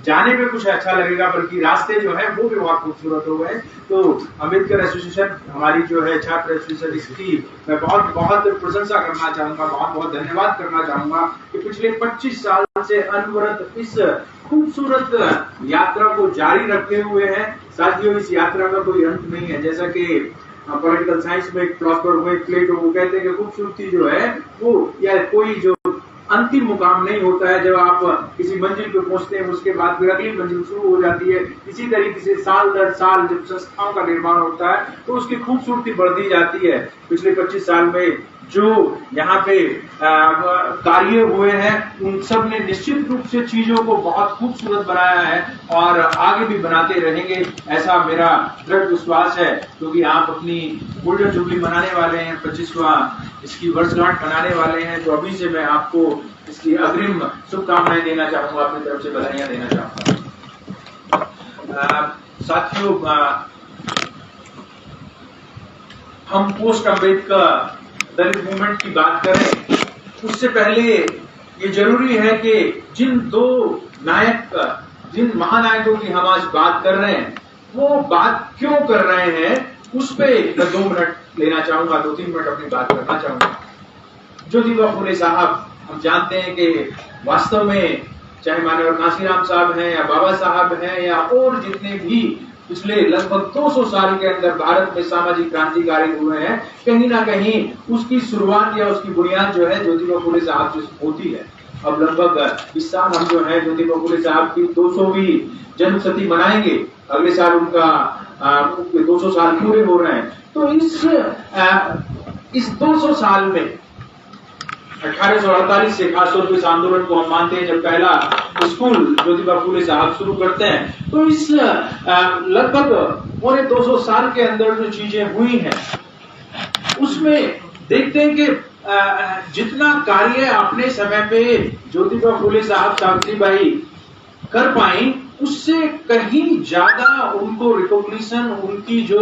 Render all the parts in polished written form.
जाने पे कुछ अच्छा लगेगा, बल्कि रास्ते जो है वो भी बहुत खूबसूरत हो गए। तो अम्बेडकर एसोसिएशन हमारी जो है छात्र एसोसिएशन, इसकी मैं बहुत बहुत प्रशंसा करना चाहूंगा, बहुत बहुत धन्यवाद करना चाहूंगा कि पिछले 25 साल से अनवरत इस खूबसूरत यात्रा को जारी रखे हुए हैं। साथियों, इस यात्रा का कोई अंत नहीं है। जैसा कि पॉलिटिकल साइंस में एक फिलोसफर हुए प्लेटो, वो कहते हैं कि खूबसूरती जो है वो या कोई जो अंतिम मुकाम नहीं होता है। जब आप किसी मंजिल पे पहुंचते हैं उसके बाद फिर अगली मंजिल शुरू हो जाती है। इसी तरीके से साल दर साल जब संस्थाओं का निर्माण होता है तो उसकी खूबसूरती बढ़ती जाती है। पिछले 25 साल में जो यहाँ पे कार्य हुए हैं उन सब ने निश्चित रूप से चीजों को बहुत खूबसूरत बनाया है और आगे भी बनाते रहेंगे, ऐसा मेरा दृढ़ विश्वास है। क्योंकि आप अपनी गोल्डन जुबली मनाने वाले हैं, 25वां इसकी वर्षगांठ मनाने वाले हैं। तो अभी से मैं आपको इसकी अग्रिम शुभकामनाएं देना चाहूंगा, अपनी तरफ से बधाइयां देना चाहूंगा। साथियों, हम पोस्ट अम्बेडकर दलित मूवमेंट की बात करें उससे पहले ये जरूरी है कि जिन महानायकों की हम आज बात कर रहे हैं वो बात क्यों कर रहे हैं उस पे मैं 2 मिनट लेना चाहूंगा, 2-3 मिनट अपनी बात करना चाहूंगा। ज्योतिबा फुले साहब, हम जानते हैं कि वास्तव में चाहे माननीय कांशीराम साहब हैं या बाबा साहब हैं या और जितने भी पिछले लगभग 200 साल के अंदर भारत में सामाजिक क्रांतिकारी हुए हैं, कहीं ना कहीं उसकी शुरुआत या उसकी बुनियाद जो है ज्योतिबा फुले साहब से होती है। अब लगभग इस साल हम जो है ज्योतिबा फुले साहब की 200वीं जन्मशती मनाएंगे। अगले साल उनका 200 साल पूरे हो रहे हैं। तो इस 200 साल में 1848 से खासतौर पर इस आंदोलन को हम मानते हैं जब पहला स्कूल ज्योतिबा फुले साहब शुरू करते हैं। तो इस लगभग पूरे 200 साल के अंदर जो चीजें हुई हैं उसमें देखते हैं कि जितना कार्य अपने समय पे ज्योतिबा फुले साहब, सावित्रीबाई कर पाई उससे कहीं ज्यादा उनको रिकॉग्निशन, उनकी जो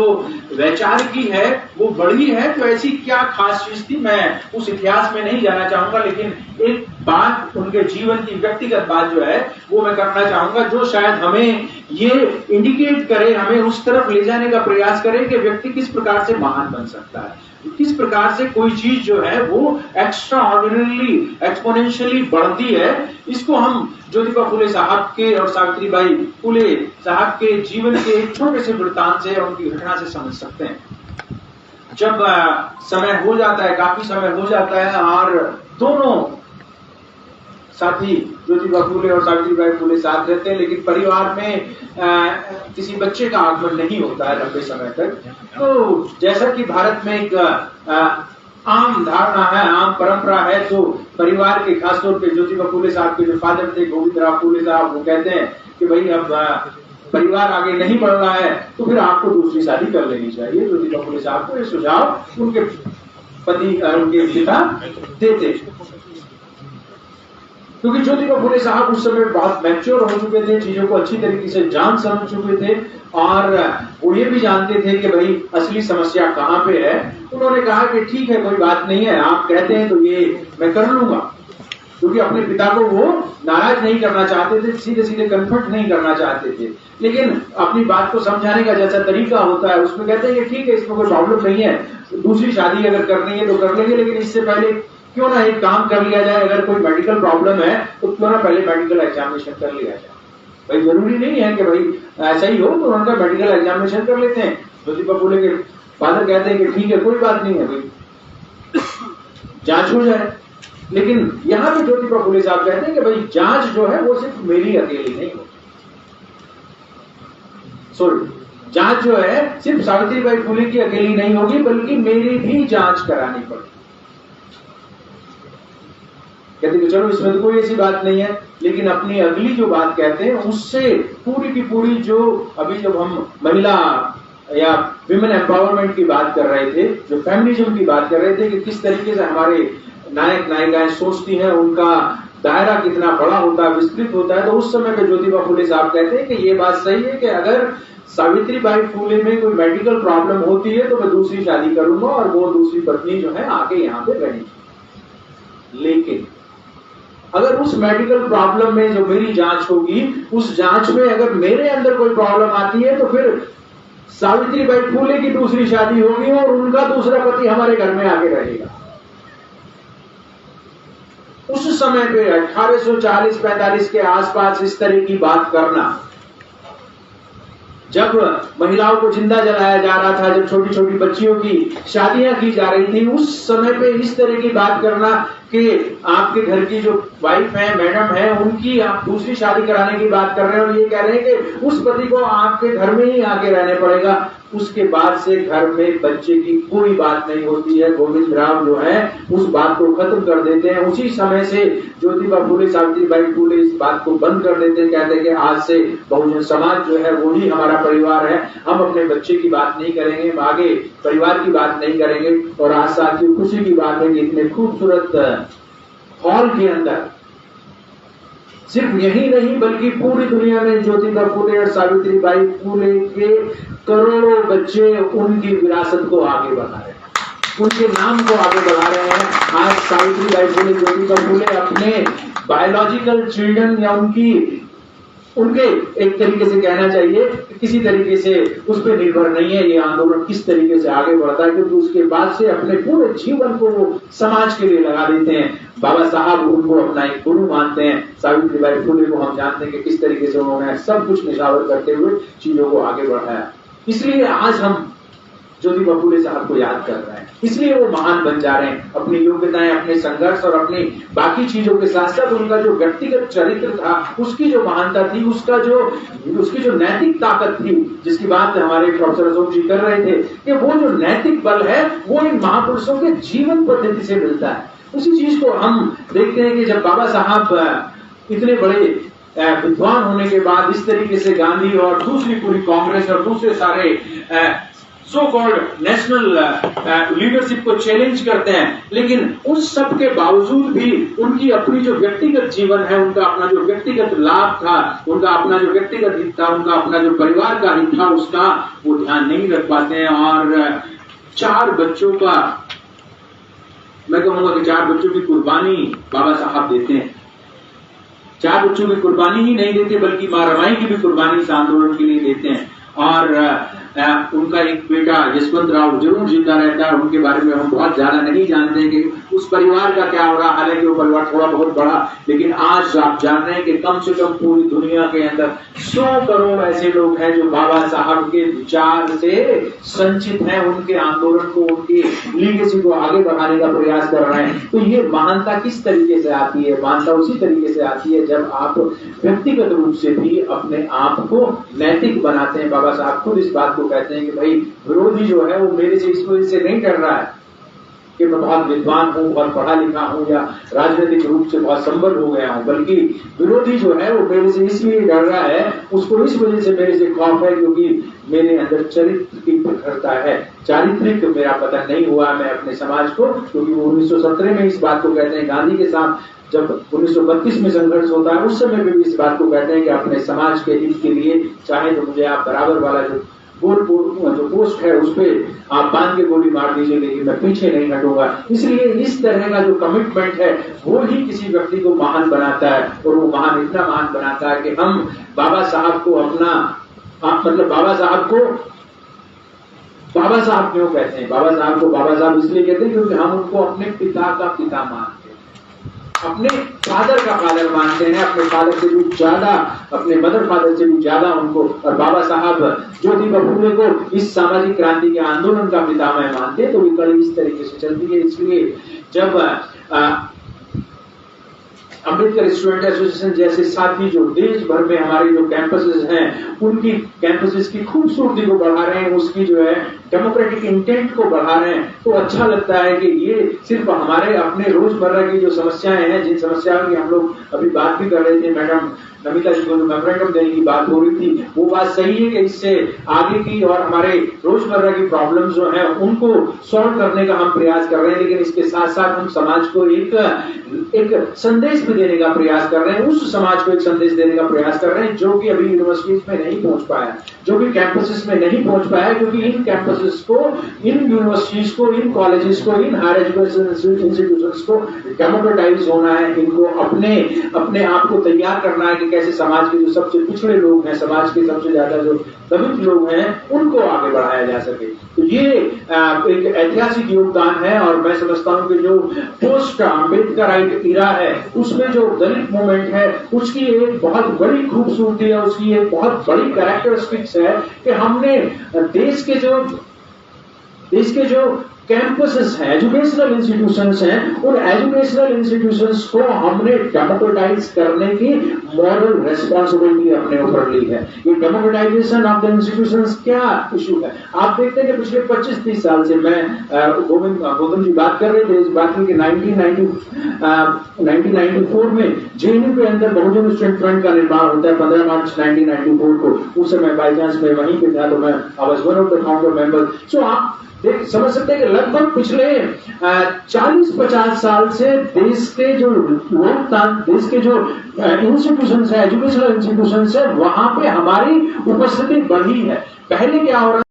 वैचारिकी है वो बढ़ी है। तो ऐसी क्या खास चीज थी, मैं उस इतिहास में नहीं जाना चाहूंगा, लेकिन एक बात उनके जीवन की व्यक्तिगत बात जो है वो मैं करना चाहूंगा, जो शायद हमें ये इंडिकेट करे, हमें उस तरफ ले जाने का प्रयास करे कि व्यक्ति किस प्रकार से महान बन सकता है, किस प्रकार से कोई चीज जो है वो एक्स्ट्रा ऑर्डिनरी, एक्सपोनेंशियली बढ़ती है। इसको हम ज्योतिबा फुले साहब के और सावित्रीबाई फुले साहब के जीवन के एक छोटे से वृत्तांत से, उनकी घटना से समझ सकते हैं। जब समय हो जाता है, काफी समय हो जाता है और दोनों साथी ज्योतिबा फुले और सावित्रीबाई फुले साथ रहते हैं, लेकिन परिवार में किसी बच्चे का आगमन नहीं होता है लंबे समय तक। तो जैसा कि भारत में एक आम धारणा है, आम परंपरा है, तो परिवार के खासतौर पे ज्योतिबा फुले साहब के जो फादर थे गोविंदराव फुले साहब, वो कहते हैं कि भाई अब परिवार आगे नहीं बढ़ रहा है तो फिर आपको दूसरी शादी कर लेनी चाहिए। ज्योतिबा फुले साहब को ये सुझाव उनके पति, उनके पिता देते, क्योंकि ज्योतिबा फुले साहब उस समय बहुत मैच्योर हो चुके थे, चीजों को अच्छी तरीके से जान समझ चुके थे और वो ये भी जानते थे कि भाई असली समस्या कहाँ पे है। उन्होंने कहा कि ठीक है, कोई बात नहीं है, आप कहते हैं तो ये मैं कर लूंगा, क्योंकि अपने पिता को वो नाराज नहीं करना चाहते थे, सीधे सीधे कन्फर्ट नहीं करना चाहते थे, लेकिन अपनी बात को समझाने का जैसा तरीका होता है उसमें कहते हैं कि ठीक है, इसमें कोई प्रॉब्लम नहीं है, दूसरी शादी अगर करनी है तो कर लेंगे, लेकिन इससे पहले क्यों ना एक काम कर लिया जाए, अगर कोई मेडिकल प्रॉब्लम है तो क्यों ना पहले मेडिकल एग्जामिनेशन कर लिया जाए। भाई जरूरी नहीं है कि भाई ऐसा ही हो, तो उनका मेडिकल एग्जामिनेशन कर लेते हैं। ज्योतिबा फुले के फादर कहते हैं कि ठीक है, कोई बात नहीं है भाई, जांच हो जाए। लेकिन यहाँ पे ज्योतिबा फुले साहब कहते हैं कि भाई जांच जो है वो सिर्फ मेरी अकेली नहीं होती, जांच जो है सिर्फ सावित्रीबाई फुले की अकेली नहीं होगी, बल्कि मेरी भी जांच करानी पड़ेगी। कहते कि चलो इसमें तो कोई ऐसी बात नहीं है, लेकिन अपनी अगली जो बात कहते हैं उससे पूरी की पूरी, जो अभी जब हम महिला या विमेन एम्पावरमेंट की बात कर रहे थे, जो फेमिनिज्म की बात कर रहे थे कि किस तरीके से हमारे नायक नायिकाएं सोचती हैं, उनका दायरा कितना बड़ा होता है, विस्तृत होता है, तो उस समय पे ज्योतिबा फुले साहब कहते हैं कि ये बात सही है कि अगर सावित्रीबाई फुले में कोई मेडिकल प्रॉब्लम होती है तो मैं दूसरी शादी करूंगा और वो दूसरी पत्नी जो है आके यहाँ पे रहेगी। लेकिन अगर उस मेडिकल प्रॉब्लम में जो मेरी जांच होगी, उस जांच में अगर मेरे अंदर कोई प्रॉब्लम आती है, तो फिर सावित्रीबाई फूले की दूसरी शादी होगी और उनका दूसरा पति हमारे घर में आके रहेगा। उस समय पे 1840-45 के आसपास इस तरह की बात करना, जब महिलाओं को जिंदा जलाया जा रहा था, जब छोटी छोटी बच्चियों की शादियां की जा रही थी, उस समय पे इस तरह की बात करना कि आपके घर की जो वाइफ है, मैडम है, उनकी आप दूसरी शादी कराने की बात कर रहे हैं और ये कह रहे हैं कि उस पति को आपके घर में ही आके रहने पड़ेगा। उसके बाद से घर में बच्चे की कोई बात नहीं होती है। गोविंद राव जो है उस बात को खत्म कर देते हैं। उसी समय से ज्योतिबा फूले, सावित्रीबाई फूले इस बात को बंद कर देते हैं, कहते हैं कि आज से बहुजन समाज जो है वो ही हमारा परिवार है, हम अपने बच्चे की बात नहीं करेंगे, आगे परिवार की बात नहीं करेंगे। और आज साथियों खुशी की बात है कि इतने खूबसूरत हॉल के अंदर सिर्फ यही नहीं बल्कि पूरी दुनिया में ज्योतिबा फूले और सावित्रीबाई फूले के करोड़ों बच्चे उनकी विरासत को आगे बढ़ा रहे हैं, उनके नाम को आगे बढ़ा रहे हैं। आज सावित्रीबाई फूले, ज्योतिबा फूले अपने बायोलॉजिकल चिल्ड्रन या उनके एक तरीके से कहना चाहिए किसी तरीके से उस पर निर्भर नहीं है ये आंदोलन किस तरीके से आगे बढ़ता है, क्योंकि उसके बाद से अपने पूरे जीवन को वो समाज के लिए लगा देते हैं। बाबा साहब उनको अपना एक गुरु मानते हैं। सावित्रीबाई फूले को हम जानते हैं कि किस तरीके से उन्होंने सब कुछ निछावर करते हुए चीजों को आगे बढ़ाया। इसलिए आज हम ज्योतिबा फूले साहब को याद कर रहे हैं, इसलिए वो महान बन जा रहे हैं। अपनी योग्यताएं, अपने संघर्ष और अपनी बाकी चीजों के साथ साथ उनका जो व्यक्तिगत चरित्र था, उसकी जो महानता थी, उसकी जो नैतिक ताकत थी, जिसकी बात हमारे प्रोफेसर अशोक जी कर रहे थे कि वो जो नैतिक बल है वो इन महापुरुषों के जीवन पद्धति से मिलता है। उसी चीज को हम देखते हैं कि जब बाबा साहब इतने बड़े विद्वान होने के बाद इस तरीके से गांधी और दूसरी पूरी कांग्रेस और दूसरे सारे सो कॉल्ड नेशनल लीडरशिप को चैलेंज करते हैं, लेकिन उस सब के बावजूद भी उनकी अपनी जो व्यक्तिगत जीवन है, उनका अपना जो व्यक्तिगत लाभ था, उनका अपना जो व्यक्तिगत हित था, उनका अपना जो परिवार का हित था, उसका वो ध्यान नहीं रख पाते हैं। और 4 बच्चों का, मैं कहूंगा कि 4 बच्चों की कुर्बानी बाबा साहब देते हैं। 4 बच्चों की कुर्बानी ही नहीं देते बल्कि मां रमाई की भी कुर्बानी इस आंदोलन के लिए देते हैं। और उनका एक बेटा यशवंत राव जरूर जिंदा रहता है, उनके बारे में हम बहुत ज्यादा नहीं जानते कि उस परिवार का क्या हो रहा। हालांकि वो परिवार थोड़ा बहुत बड़ा, लेकिन आज आप जान रहे हैं कि कम से कम पूरी दुनिया के अंदर 100 करोड़ ऐसे लोग हैं जो बाबा साहब के विचार से संचित हैं, उनके आंदोलन को, उनकी लीगेसी को आगे बढ़ाने का प्रयास कर रहे हैं। तो ये महानता किस तरीके से आती है? महानता उसी तरीके से आती है जब आप व्यक्तिगत रूप से भी अपने आप को नैतिक बनाते हैं। बाबा साहब खुद इस बात को कहते हैं कि भाई विरोधी जो है वो मेरे से इस वजह से नहीं डर रहा है कि मैं बहुत विद्वान हूं, बहुत पढ़ा लिखा हूं या राजनीतिक रूप से बहुत संबद्ध हो गया हूं, बल्कि विरोधी जो है वो मेरे से इसलिए डर रहा है, उसको इस वजह से मेरे से खौफ है क्योंकि मेरे अंदर चरित्र की प्रखरता है, चारित्रिक मेरा पतन नहीं हुआ मैं अपने समाज को। क्योंकि वो 1917 में इस बात को कहते हैं, गांधी के साथ जब 1932 में संघर्ष होता है उस समय पे भी इस बात को कहते हैं कि अपने समाज के हित के लिए चाहे तो मुझे आप बराबर वाला जो पोस्ट है उस पर आप बांध के गोली मार दीजिए, लेकिन मैं पीछे नहीं हटूंगा। इसलिए इस तरह का जो कमिटमेंट है वो ही किसी व्यक्ति को महान बनाता है, और वो महान इतना महान बनाता है कि हम बाबा साहब को अपना बाबा साहब क्यों कहते हैं? बाबा साहब को बाबा साहब इसलिए कहते हैं क्योंकि हम उनको अपने पिता का पिता मानते हैं, अपने फादर का फादर मानते हैं, अपने फादर से भी ज्यादा, अपने मदर फादर से भी ज्यादा उनको। और बाबा साहब ज्योतिबा फूले को इस सामाजिक क्रांति के आंदोलन का पितामह मानते हैं। तो ये कड़ी इस तरीके से चलती है। इसलिए जब अम्बेडकर स्टूडेंट एसोसिएशन जैसे साथी जो देश भर में हमारे जो कैंपसेस हैं, उनकी कैंपसेस की खूबसूरती को बढ़ा रहे हैं, उसकी जो है डेमोक्रेटिक इंटेंट को बढ़ा रहे हैं, तो अच्छा लगता है कि ये सिर्फ हमारे अपने रोजमर्रा की जो समस्याएं हैं, जिन समस्याओं की हम लोग अभी बात भी कर रहे थे मैडम नमिता जी को जो मेमोरेंडम देने की बात हो रही थी, वो बात सही है कि इससे आगे की और हमारे रोजमर्रा की प्रॉब्लम्स जो है उनको सॉल्व करने का हम प्रयास कर रहे हैं, लेकिन इसके साथ साथ हम समाज को एक संदेश भी देने का प्रयास कर रहे हैं, उस समाज को एक संदेश देने का प्रयास कर रहे हैं जो कि अभी यूनिवर्सिटीज में नहीं पहुंच पाया, जो भी कैंपसेस में नहीं पहुंच पाया, क्योंकि इन कैंपसेस को, इन यूनिवर्सिटीज को, इन कॉलेजेस को, इन हायर एजुकेशन इंस्टीट्यूशंस को डेमोक्रेटाइज होना है, इनको अपने आप को तैयार करना है कि कैसे समाज के जो सबसे पिछड़े लोग हैं, समाज के सबसे ज्यादा जो दलित लोग हैं, उनको आगे बढ़ाया जा सके। तो ये एक ऐतिहासिक योगदान है और मैं समझता हूं कि जो पोस्ट अम्बेडकराइट इरा है उसमें जो दलित मूवमेंट है उसकी एक बहुत बड़ी खूबसूरती है, उसकी एक बहुत बड़ी कैरेक्टरिस्टिक्स है कि हमने देश के जो कैंपसेस हैं, एजुकेशनल इंस्टीट्यूशंस हैं, उन एजुकेशनल इंस्टीट्यूशंस को हमने डेमोक्रेटाइज करने की मॉरल रेस्पॉन्सिबिलिटी अपने ऊपर ली है। ये डेमोक्रेटाइजेशन ऑफ द इंस्टीट्यूशंस क्या इशू है? आप देखते हैं कि पिछले 25-30 साल से मैं गौतम जी बात कर रहे थे इस बात की 1994 में जेएनयू के अंदर बहुजन स्टूडेंट फ्रंट का निर्माण होता है 15 मार्च 1994 को। उस समय बाई चांस मैं वहीं पे था, तो मैं I was one of the founder member. So आप समझ सकते हैं कि लगभग पिछले 40-50 साल से देश के जो इंस्टीट्यूशंस है, एजुकेशनल इंस्टीट्यूशंस है, वहां पे हमारी उपस्थिति बढ़ी है। पहले क्या हो रहा है,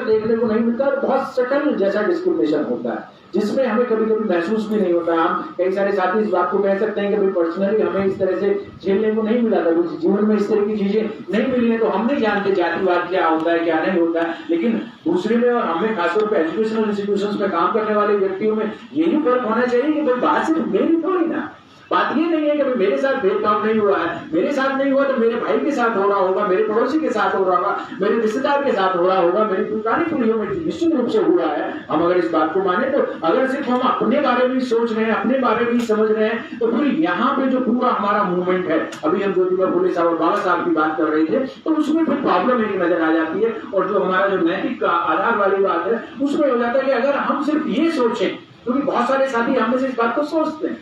देखने को नहीं मिलता, बहुत सटल जैसा डिस्क्रिमिनेशन होता है जिसमें हमें कभी कभी महसूस भी नहीं होता। हम कई सारे साथी इस बात को कह सकते हैं कि भाई पर्सनली हमें इस तरह से झेलने को नहीं मिला था, कुछ जीवन में इस तरह की चीजें नहीं मिली है, तो हम नहीं जानते जातिवाद क्या होता है क्या नहीं होता है। लेकिन दूसरे में और हमें खासतौर पर एजुकेशनल इंस्टीट्यूशंस में काम करने वाले व्यक्तियों में यही फर्क होना चाहिए कि भाई बात सिर्फ मेरी थोड़ी ना, बात ये नहीं है कि मेरे साथ भेदभाव नहीं हुआ है, मेरे साथ नहीं हुआ तो मेरे भाई के साथ हो रहा होगा, मेरे पड़ोसी के साथ हो रहा होगा, मेरे रिश्तेदार के साथ हो रहा होगा, मेरी पुरानी पीढ़ियों में निश्चित रूप से हुआ है। हम अगर इस बात को माने तो अगर सिर्फ हम अपने बारे में सोच रहे हैं, अपने बारे में समझ रहे हैं, तो फिर यहाँ पे जो पूरा हमारा मूवमेंट है, अभी हम ज्योतिबा फुले साहब और बाबा साहब की बात कर रहे थे, तो उसमें फिर प्रॉब्लम एक नजर आ जाती है। और जो हमारा जो नैतिक आधार वाली बात है उसमें हो जाता है कि अगर हम सिर्फ ये सोचें, क्योंकि बहुत सारे साथी हमने से इस बात को सोचते हैं,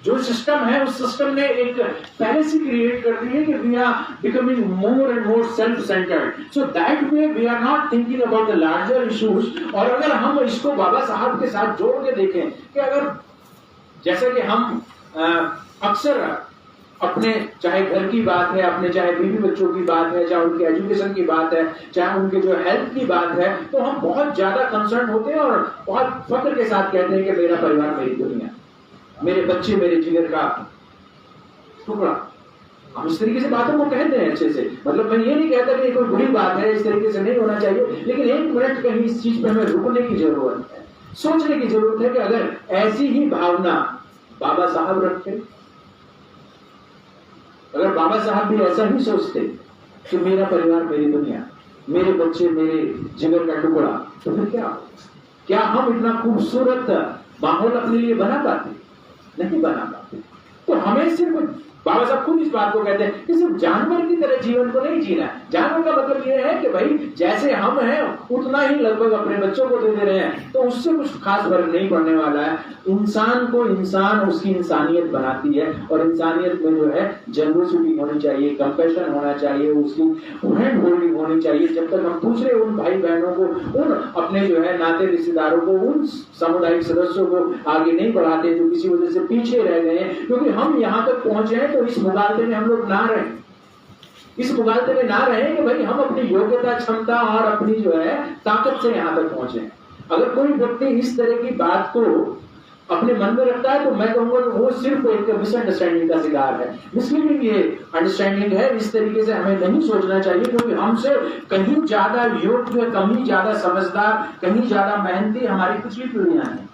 जो सिस्टम है उस सिस्टम ने एक फैलेसी क्रिएट कर दी है कि we are becoming more and more self centred, so that way we are not thinking about the larger issues. और अगर हम इसको बाबा साहब के साथ जोड़ के देखें कि अगर जैसे कि हम अक्सर अपने चाहे घर की बात है, अपने चाहे बीवी बच्चों की बात है, चाहे उनके एजुकेशन की बात है, चाहे उनके जो हेल्थ की बात है, तो हम बहुत ज्यादा कंसर्न होते हैं और बहुत फक्र के साथ कहते हैं कि मेरा परिवार मेरी दुनिया, मेरे बच्चे मेरे जिगर का टुकड़ा। हम इस तरीके से बातों को कहते हैं अच्छे से, मतलब मैं ये नहीं कहता कि कोई बुरी बात है, इस तरीके से नहीं होना चाहिए, लेकिन एक मिनट कहीं इस चीज पे हमें रुकने की जरूरत है, सोचने की जरूरत है कि अगर ऐसी ही भावना बाबा साहब रखते, अगर बाबा साहब भी ऐसा ही सोचते कि मेरा परिवार मेरी दुनिया, मेरे बच्चे मेरे जिगर का टुकड़ा, तो फिर क्या हम इतना खूबसूरत माहौल अपने लिए बना पाते? नहीं बना पाते। तो हमें सिर्फ बाबा साहब खुद इस बात को कहते हैं कि सिर्फ जानवर की तरह जीवन को नहीं जीना है। जानवर का मतलब ये है कि भाई जैसे हम हैं उतना ही लगभग अपने बच्चों को दे रहे हैं, तो उससे कुछ खास फर्क नहीं पड़ने वाला है। इंसान को इंसान उसकी इंसानियत बनाती है, और इंसानियत में जो है जनरसिटी होनी चाहिए, कंपैशन होना चाहिए, उसकी हैंड होल्डिंग होनी चाहिए। जब तक हम दूसरे उन भाई बहनों को, उन अपने जो है नाते रिश्तेदारों को, उन सामुदायिक सदस्यों को आगे नहीं बढ़ाते जो किसी वजह से पीछे रह गए हैं, क्योंकि हम यहाँ तक पहुंचे हैं तो इस मुकाबले में हम लोग ना रहे, इस मुकाबले में ना रहे कि भाई हम अपनी योग्यता, क्षमता और अपनी जो है ताकत से यहाँ तक पहुंचे। अगर कोई व्यक्ति इस तरह की बात को अपने मन में रखता है तो मैं कहूंगा कि वो सिर्फ एक मिसअंडरस्टैंडिंग का शिकार है, मिसलीडिंग ये अंडरस्टैंडिंग है। इस तरीके से हमें नहीं सोचना चाहिए, क्योंकि हमसे कहीं ज्यादा योग्य, कहीं ज्यादा समझदार, कहीं ज्यादा मेहनती हमारी पिछली पीढ़ियां हैं,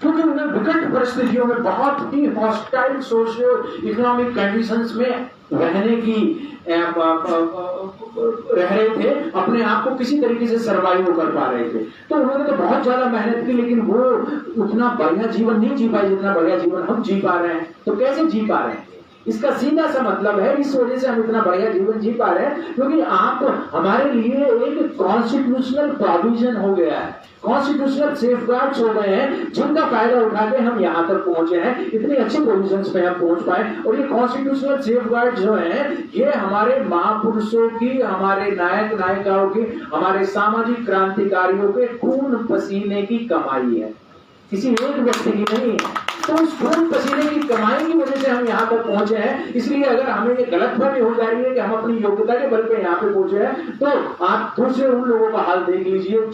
क्योंकि उन्हें विकट परिस्थितियों में बहुत ही हॉस्टाइल सोशियो इकोनॉमिक कंडीशंस में रहने की रह रहे थे, अपने आप को किसी तरीके से सर्वाइव कर पा रहे थे। तो उन्होंने तो बहुत ज्यादा मेहनत की, लेकिन वो उतना बढ़िया जीवन नहीं जी पाए जितना बढ़िया जीवन हम जी पा रहे हैं। तो कैसे जी पा रहे हैं? इसका सीधा सा मतलब है, इस वजह से हम इतना बढ़िया जीवन जी पा रहे हैं क्योंकि आप हमारे लिए एक कॉन्स्टिट्यूशनल प्रोविजन हो गया है, कॉन्स्टिट्यूशनल सेफगार्ड्स हो गए हैं जिनका फायदा उठा के हम यहाँ तक पहुंचे हैं, इतनी अच्छी पोजीशंस पे हम पहुंच पाए। और ये कॉन्स्टिट्यूशनल सेफगार्ड्स जो हैं ये हमारे महापुरुषों की, हमारे नायक नायिकाओं की, हमारे सामाजिक क्रांतिकारियों के खून पसीने की कमाई है, किसी एक व्यक्ति की नहीं है। तो उस खून पसीने की कमाई की वजह से हम यहाँ तक पहुंचे हैं। इसलिए अगर हमें ये गलतफहमी हो जा रही है कि हम अपनी योग्यता के बल पे यहाँ पे पहुंचे हैं, तो आप दूसरे उन लोगों का हाल देख लीजिए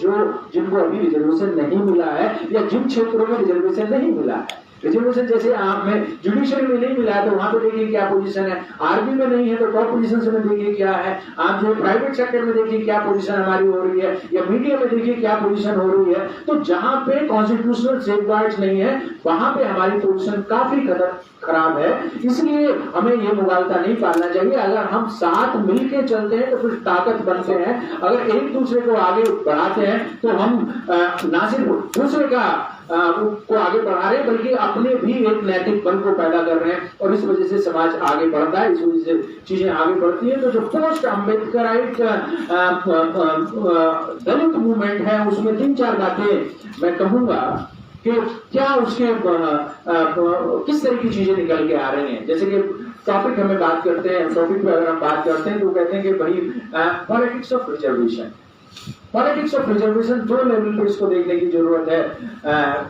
जिनको अभी रिजर्वेशन नहीं मिला है या जिन क्षेत्रों में रिजर्वेशन नहीं मिला है। रिजर्वेशन जैसे आप में जुडिशरी में नहीं मिला है तो वहां पे देखिए क्या पोजीशन है, आर्मी में नहीं है तो टॉप पोजीशन में देखिए क्या है, आप जो प्राइवेट सेक्टर में देखिए क्या पोजीशन हमारी हो रही है, या मीडिया में देखिए क्या पोजीशन हो रही है। तो जहां पे कॉन्स्टिट्यूशनल सेफगार्ड्स नहीं है वहां पे हमारी पोजीशन काफी खराब है। इसलिए हमें ये मुगालता नहीं पालना चाहिए। अगर हम साथ मिलकर चलते हैं तो फिर ताकत बनते हैं, अगर एक दूसरे को आगे बढ़ाते हैं तो हम ना सिर्फ दूसरे को आगे बढ़ा रहे हैं बल्कि अपने भी एक नैतिक बल को पैदा कर रहे हैं, और इस वजह से समाज आगे बढ़ता है, इस वजह से चीजें आगे बढ़ती है। तो जो पोस्ट अम्बेडकराइट दलित मूवमेंट है उसमें 3-4 बातें मैं कहूंगा कि क्या उसके किस तरह की चीजें निकल के आ रही हैं। जैसे कि टॉपिक हमें बात करते हैं, टॉपिक पे अगर हम बात करते हैं तो कहते हैं कि भाई politics of reservation, politics of reservation 2 level पे इसको देखने की जरूरत है।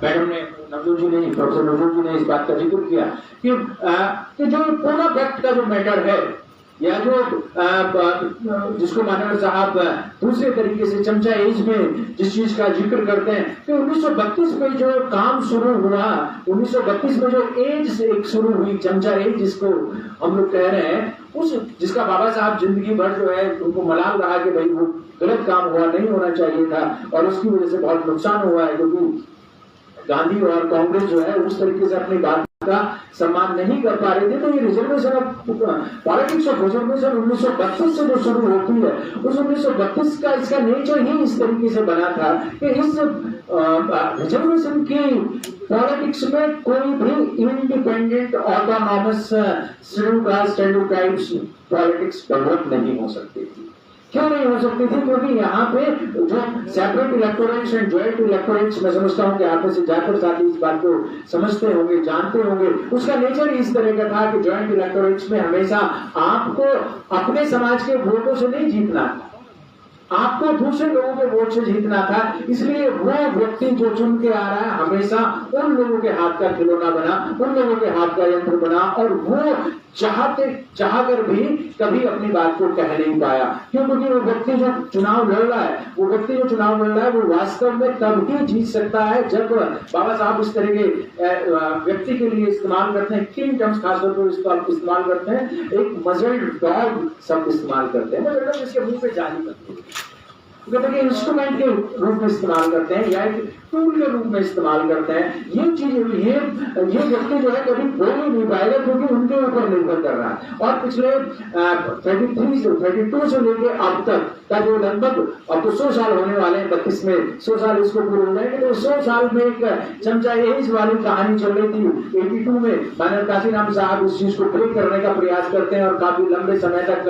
मैडम ने प्रोफेसर नजरुल जी ने इस बात का जिक्र किया कि जो पूरा वक्त का जो मैटर है या जो जिसको मानव साहब दूसरे तरीके से चमचा एज में जिस चीज का जिक्र करते हैं कि 1932 में जो काम शुरू हुआ, 1932 में जो एज से एक शुरू हुई चमचा एज जिसको हम लोग कह रहे हैं, उस जिसका बाबा साहब जिंदगी भर जो है उनको मलाल रहा कि भाई वो गलत काम हुआ, नहीं होना चाहिए था और उसकी वजह से बहुत नुकसान हुआ है, क्योंकि गांधी और कांग्रेस जो है उस तरीके से अपनी बात का सम्मान नहीं कर पा रहे थे। तो ये रिजर्वेशन पॉलिटिक्स ऑफ रिजर्वेशन 1932 से जो शुरू होती है, उस 1932 का इसका नेचर ही इस तरीके से बना था कि इस रिजर्वेशन की पॉलिटिक्स में कोई भी independent autonomous schedule caste schedule tribes politics develop नहीं हो सकती थी। क्यों नहीं हो सकती थी? क्योंकि यहाँ पे जो separate electorates and joint electorates, मैं समझता हूँ कि आप में से ज्यादातर साथी इस बात को समझते होंगे, जानते होंगे, उसका नेचर इस तरह का था कि जॉइंट इलेक्टोरेट्स में हमेशा आपको अपने समाज के वोटों से नहीं जीतना था, आपको दूसरे लोगों के वोट से जीतना था। इसलिए वो व्यक्ति जो चुन के आ रहा है हमेशा उन लोगों के हाथ का खिलौना बना, उन लोगों के हाथ का यंत्र बना, और वो चाहकर भी कभी अपनी बात को कह नहीं पाया। क्योंकि वो व्यक्ति जो चुनाव लड़ रहा है वो वास्तव में तब ही जीत सकता है जब बाबा साहब इस तरह के व्यक्ति के लिए इस्तेमाल करते हैं, किन टर्म्स खासतौर पर इस्तेमाल करते हैं, एक मजल्ड डॉग शब्द इस्तेमाल करते हैं, मजल्ड जिसके मुंह पे जाली करते हैं, कहते हैं इंस्ट्रूमेंट के रूप में इस्तेमाल करते हैं या एक टूल के रूप में इस्तेमाल करते हैं। ये चीज ये व्यक्ति जो है कभी बोल ही नहीं पाएगा क्योंकि उनके ऊपर निर्भर कर रहा है। और पिछले 32 से लेके अब तक का जो लगभग अब तो 100 साल होने वाले हैं, 32 में 100 साल इसको पूरे हो जाएंगे, तो 100 साल में एक चमचा एज वाली कहानी चल रही थी। 82 में मानव काशीराम साहब उस चीज को ब्रेक करने का प्रयास करते हैं और काफी लंबे समय तक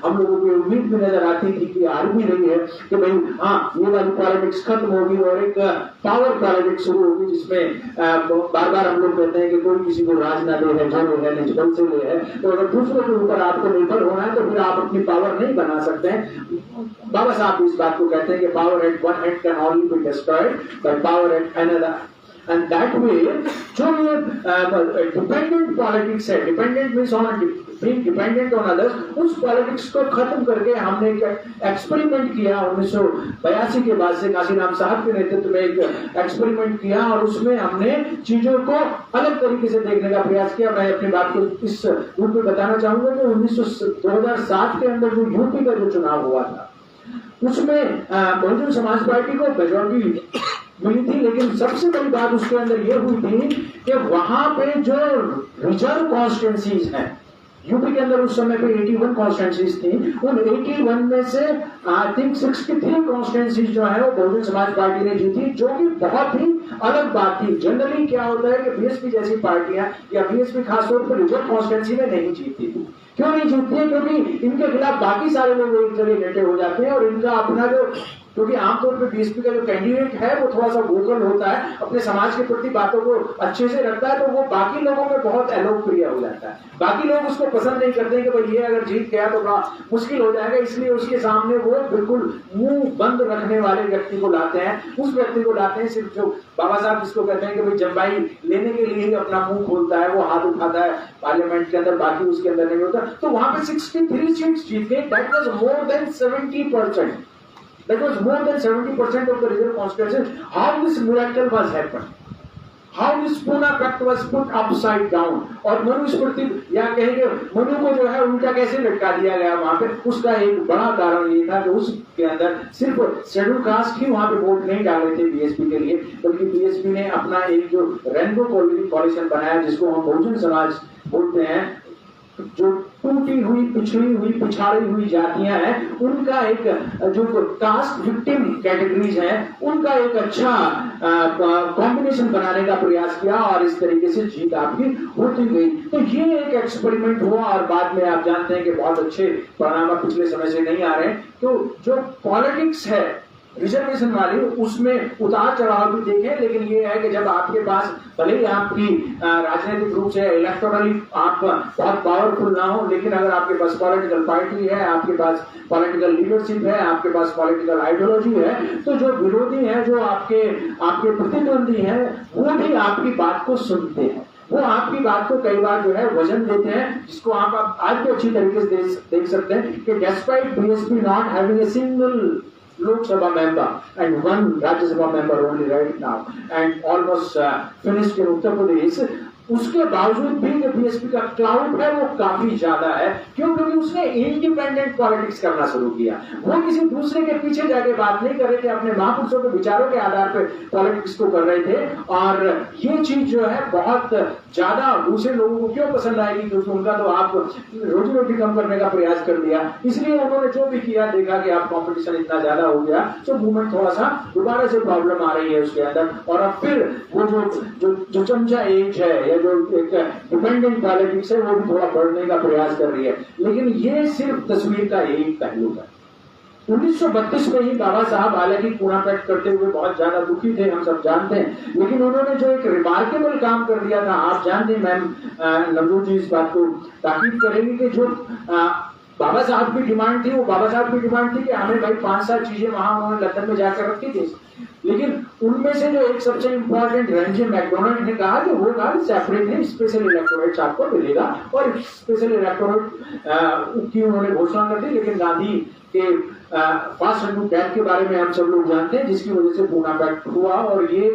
हम लोगों की उम्मीद भी नजर आती थी कि आ भी रही है कि भाई हाँ ये वाली पॉलिटिक्स खत्म होगी और एक पावर पॉलिटिक्स शुरू होगी जिसमें बार बार हम लोग कहते हैं कि कोई किसी को राज ना दे है, जो ले है निष्फल से ले है। तो अगर दूसरों के ऊपर आपको निर्भर होना है तो फिर आप अपनी पावर नहीं बना सकते हैं। बाबा साहब इस बात को कहते हैं कि power at one hand can only be destroyed by power at another, and that way जो ये डिपेंडेंट पॉलिटिक्स है, dependent means on being dependent on others, उस पॉलिटिक्स को खत्म करके हमने एक एक्सपेरिमेंट किया 1982 के बाद से काशीराम साहब के नेतृत्व में एक एक्सपेरिमेंट किया और उसमें हमने चीजों को अलग तरीके से देखने का प्रयास किया। मैं अपनी बात को इस रूप में बताना चाहूंगा कि 2007 के अंदर जो यूपी का जो चुनाव हुआ था उसमें बहुजन समाज पार्टी को मेजॉरिटी मिली थी, लेकिन सबसे बड़ी बात उसके अंदर यह हुई थी कि वहां पे जो रिजर्व कॉन्स्टिट्यूंसीज हैं यूपी के अंदर उस समय पे 81 कॉन्स्टिट्यूंसीज थी। उन 81 में से आई थिंक 63 कॉन्स्टिट्यूंसीज जो है वो बहुजन समाज पार्टी ने जीती, जो कि बहुत ही अलग बात थी। जनरली क्या होता है कि बीएसपी जैसी पार्टियां या बीएसपी खासतौर पर रिजर्व कॉन्स्टिट्यूंसी में नहीं जीतती थी। क्यों नहीं जीतती है? क्योंकि इनके खिलाफ बाकी सारे लोग एक जगह इकट्ठे हो जाते हैं और इनका अपना जो, क्योंकि आमतौर पर बीएसपी का जो कैंडिडेट है वो थोड़ा सा वोकल होता है, अपने समाज के प्रति बातों को अच्छे से रखता है, तो वो बाकी लोगों में बहुत अलोकप्रिय हो जाता है। बाकी लोग उसको पसंद नहीं करते कि भाई ये अगर जीत गया तो बड़ा मुश्किल हो जाएगा, इसलिए उसके सामने वो बिल्कुल मुंह बंद रखने वाले व्यक्ति को लाते हैं। उस व्यक्ति को लाते हैं सिर्फ जो बाबा साहब जिसको कहते हैं कि भाई जम्बाई लेने के लिए ही अपना मुंह खोलता है, वो हाथ उठाता है पार्लियामेंट के अंदर, बाकी उसके अंदर नहीं होता। तो वहां पे 63 सीट्स जीत गए। That was more than 70%. That was more than 70% of the reserve constituency. How this miracle was happened? How this Pune Pact was put upside down? और मनुस्मृति या कहेंगे मनु को जो है उल्टा कैसे लटका दिया गया वहां पे, उसका एक बड़ा कारण ये था कि उसके अंदर सिर्फ शेड्यूल कास्ट ही वहां पे वोट नहीं डाले थे बीएसपी के लिए, बल्कि बीएसपी ने अपना एक जो रेनबो कोalition बनाया, जिसको हम बहुजन समाज बोलते हैं, जो टूटी हुई, पिछड़ी हुई, पिछाड़ी हुई जातियां हैं, उनका एक जो कास्ट विक्टिम कैटेगरीज हैं, उनका एक अच्छा कॉम्बिनेशन बनाने का प्रयास किया और इस तरीके से जीत आपकी होती गई। तो ये एक एक्सपेरिमेंट हुआ और बाद में आप जानते हैं कि बहुत अच्छे परिणाम पिछले समय से नहीं आ रहे हैं। तो जो पॉलिटिक्स है रिजर्वेशन वाली, उसमें उतार चढ़ाव भी देखें, लेकिन ये है कि जब आपके पास भले ही आपकी राजनीतिक रूप से इलेक्टोरली आप बहुत पावरफुल ना हो, लेकिन अगर आपके पास पॉलिटिकल पार्टी है, आपके पास पॉलिटिकल लीडरशिप है, आपके पास पॉलिटिकल आइडियोलॉजी है, तो जो विरोधी है, जो आपके प्रतिद्वंदी है, वो भी आपकी बात को सुनते हैं, वो आपकी बात को कई बार जो है वजन देते हैं, जिसको आप आज भी अच्छी तरीके से देख सकते हैं कि despite BSP not having a single Lok Sabha member and one Rajya Sabha member only right now and almost finished in Uttar Pradesh, उसके बावजूद भी जो बीएसपी का क्लाउड है वो काफी ज्यादा है। क्यों? क्योंकि उसने इंडिपेंडेंट पॉलिटिक्स करना शुरू किया। वो किसी दूसरे के पीछे जाके बात नहीं कर रहे थे, अपने महापुरुषों के विचारों के आधार पर पॉलिटिक्स को कर रहे थे। और ये चीज जो है बहुत ज्यादा दूसरे लोगों को क्यों पसंद आएगी, क्योंकि उनका तो आप रोजी रोटी कम करने का प्रयास कर दिया, इसलिए उन्होंने जो भी किया, देखा कि आप कॉम्पिटिशन इतना ज्यादा हो गया, तो मूवमेंट थोड़ा सा दोबारा से प्रॉब्लम आ रही है उसके अंदर। और अब फिर वो जो चमचा एज है, जो एक डिपेंडेंट पॉलिटिक्स है, वो भी थोड़ा बढ़ने का प्रयास कर रही है। लेकिन ये सिर्फ तस्वीर का एक पहलू है। 1932 में ही बाबा साहब हालांकि पुणे पैक्ट करते हुए बहुत ज्यादा दुखी थे, हम सब जानते हैं, लेकिन उन्होंने जो एक रिमार्केबल काम कर दिया था, आप जानते हैं, मैम नवजोत जी इस बात को ताकीद करेंगे कि जो बाबा साहब की डिमांड थी, वो बाबा साहब की डिमांड थी कि हमें भाई 5-7 चीजें वहां उन्होंने लंदन में जाकर रखी थी, लेकिन उनमें से जो एक सबसे इंपॉर्टेंट रेंजे मैकडोनल्ड ने कहा कि वो कहा सेपरेट है, स्पेशल इलेक्टोरेट आपको मिलेगा, और स्पेशल इलेक्टोरेट की उन्होंने घोषणा कर दी। लेकिन गांधी के फास्ट शेड्यूल कैब के बारे में हम सब लोग जानते हैं, जिसकी वजह से पुणे पैक्ट हुआ और ये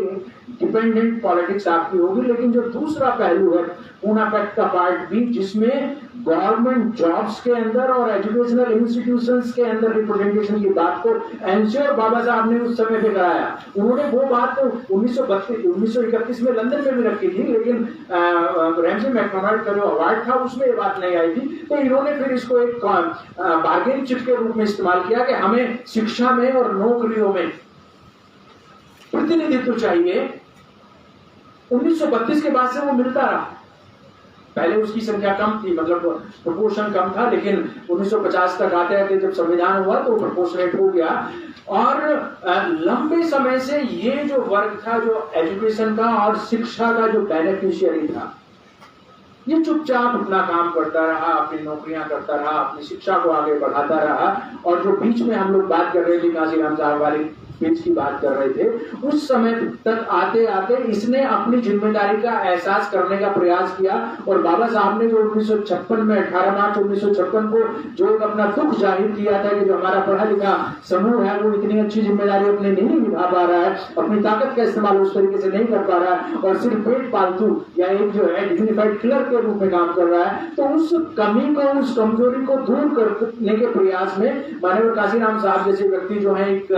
डिपेंडेंट पॉलिटिक्स आपकी होगी। लेकिन जो दूसरा पहलू है पुणे पैक्ट का पार्ट भी, जिसमें गवर्नमेंट जॉब्स के अंदर और एजुकेशनल इंस्टीट्यूशंस के अंदर रिप्रेजेंटेशन की बात को एंश्योर बाबा साहब ने उस समय पे कराया। उन्होंने वो बात तो 1931 में लंदन में भी रखी थी, लेकिन रैमजे मैकडोनल्ड का जो अवार्ड था उसमें ये बात नहीं आई थी। तो इन्होंने फिर इसको एक बार्गेन चिप के रूप में इस्तेमाल किया कि हमें शिक्षा में और नौकरियों में प्रतिनिधित्व चाहिए। 1932 के बाद से वो मिलता रहा। पहले उसकी संख्या कम थी, मतलब प्रोपोर्शन कम था, लेकिन 1950 तक आते आते जब संविधान हुआ तो प्रोपोर्शनेट हो गया। और लंबे समय से ये जो वर्ग था, जो एजुकेशन का और शिक्षा का जो बेनिफिशियरी था, ये चुपचाप अपना काम करता रहा, अपनी नौकरियां करता रहा, अपनी शिक्षा को आगे बढ़ाता रहा। और जो बीच में हम लोग बात कर रहे थे, काशीराम साहब वाली पेज की बात कर रहे थे, उस समय तक आते आते इसने अपनी जिम्मेदारी का एहसास करने का प्रयास किया। और बाबा साहब ने जो 1956 में 18 मार्च 1956 को जो एक अपना दुख जाहिर किया था कि जो हमारा पढ़ा लिखा समूह है वो इतनी अच्छी जिम्मेदारी अपने नहीं निभा पा रहा है, अपनी ताकत का इस्तेमाल उस तरीके से नहीं कर पा रहा है और सिर्फ पेट पालतू या एक जो है डिग्निफाइड किलर के रूप में काम कर रहा है, तो उस कमी को, उस कमजोरी को दूर करने के प्रयास में माननीय काशीराम साहब जैसे व्यक्ति जो है एक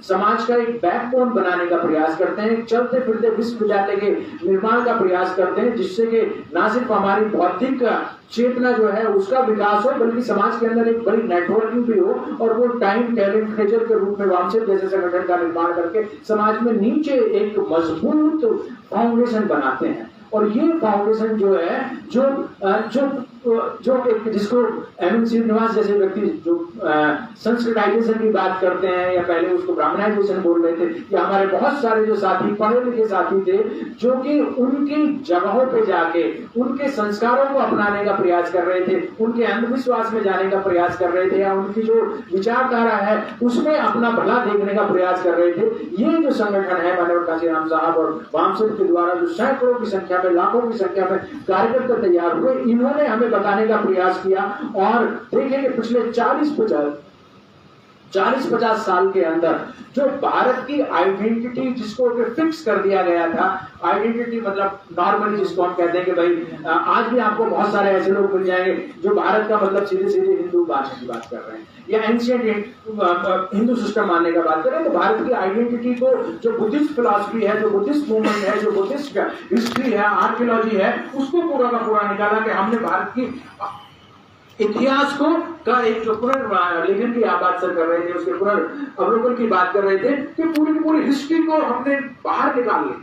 समाज समाज का एक बैकबोन बनाने का प्रयास करते हैं, चलते फिरते विश्वविद्यालय के निर्माण का प्रयास करते हैं, जिससे कि ना सिर्फ हमारी बौद्धिक चेतना जो है उसका विकास हो, बल्कि समाज के अंदर एक बड़ी नेटवर्किंग भी हो, और वो टाइम टैलेंट ट्रेजर के रूप में वामसेप जैसे संगठन का निर्माण करके समाज में नीचे एक मजबूत फाउंडेशन बनाते हैं। और ये फाउंडेशन जो है जो एक जिसको एम श्रीनिवास जैसे व्यक्ति जो संस्कृताइजेशन की बात करते हैं, या पहले उसको ब्राह्मणाइजेशन बोल रहे थे, कि हमारे बहुत सारे जो साथी पढ़े लिखे साथी थे जो कि उनकी जगहों पे जाके उनके संस्कारों को अपनाने का प्रयास कर रहे थे, उनके अंधविश्वास में जाने का प्रयास कर रहे थे, या उनकी जो विचारधारा है उसमें अपना भला देखने का प्रयास कर रहे थे। ये जो संगठन है मानव काशीराम साहब और वामसेप के द्वारा जो सैकड़ों की संख्या में, लाखों की संख्या में कार्यकर्ता तैयार हुए, इन्होंने हमें बताने का प्रयास किया। और देखेंगे पिछले 40-50 साल के अंदर जो भारत की आइडेंटिटी जिसको फिक्स कर दिया गया था, आइडेंटिटी मतलब नॉर्मली जिसको हम कहते हैं कि भाई आज भी आपको बहुत सारे ऐसे लोग मिल जाएंगे जो भारत का मतलब सीधे सीधे हिंदू भाषा की बात कर रहे हैं, या एंशिएंट हिंदू सिस्टम मानने का बात करें। तो भारत की आइडेंटिटी को जो बुद्धिस्ट फिलॉसफी है, जो बुद्धिस्ट मूवमेंट है, जो बुद्धिस्ट हिस्ट्री है, आर्कियोलॉजी है, उसको पूरा का पूरा निकाला कि हमने भारत की इतिहास को का एक जो पुनर्लेखन की आप बात सर कर रहे थे, उसके पुनर्अवलोकन की बात कर रहे थे, कि पूरी की पूरी हिस्ट्री को हमने बाहर निकाल लिया।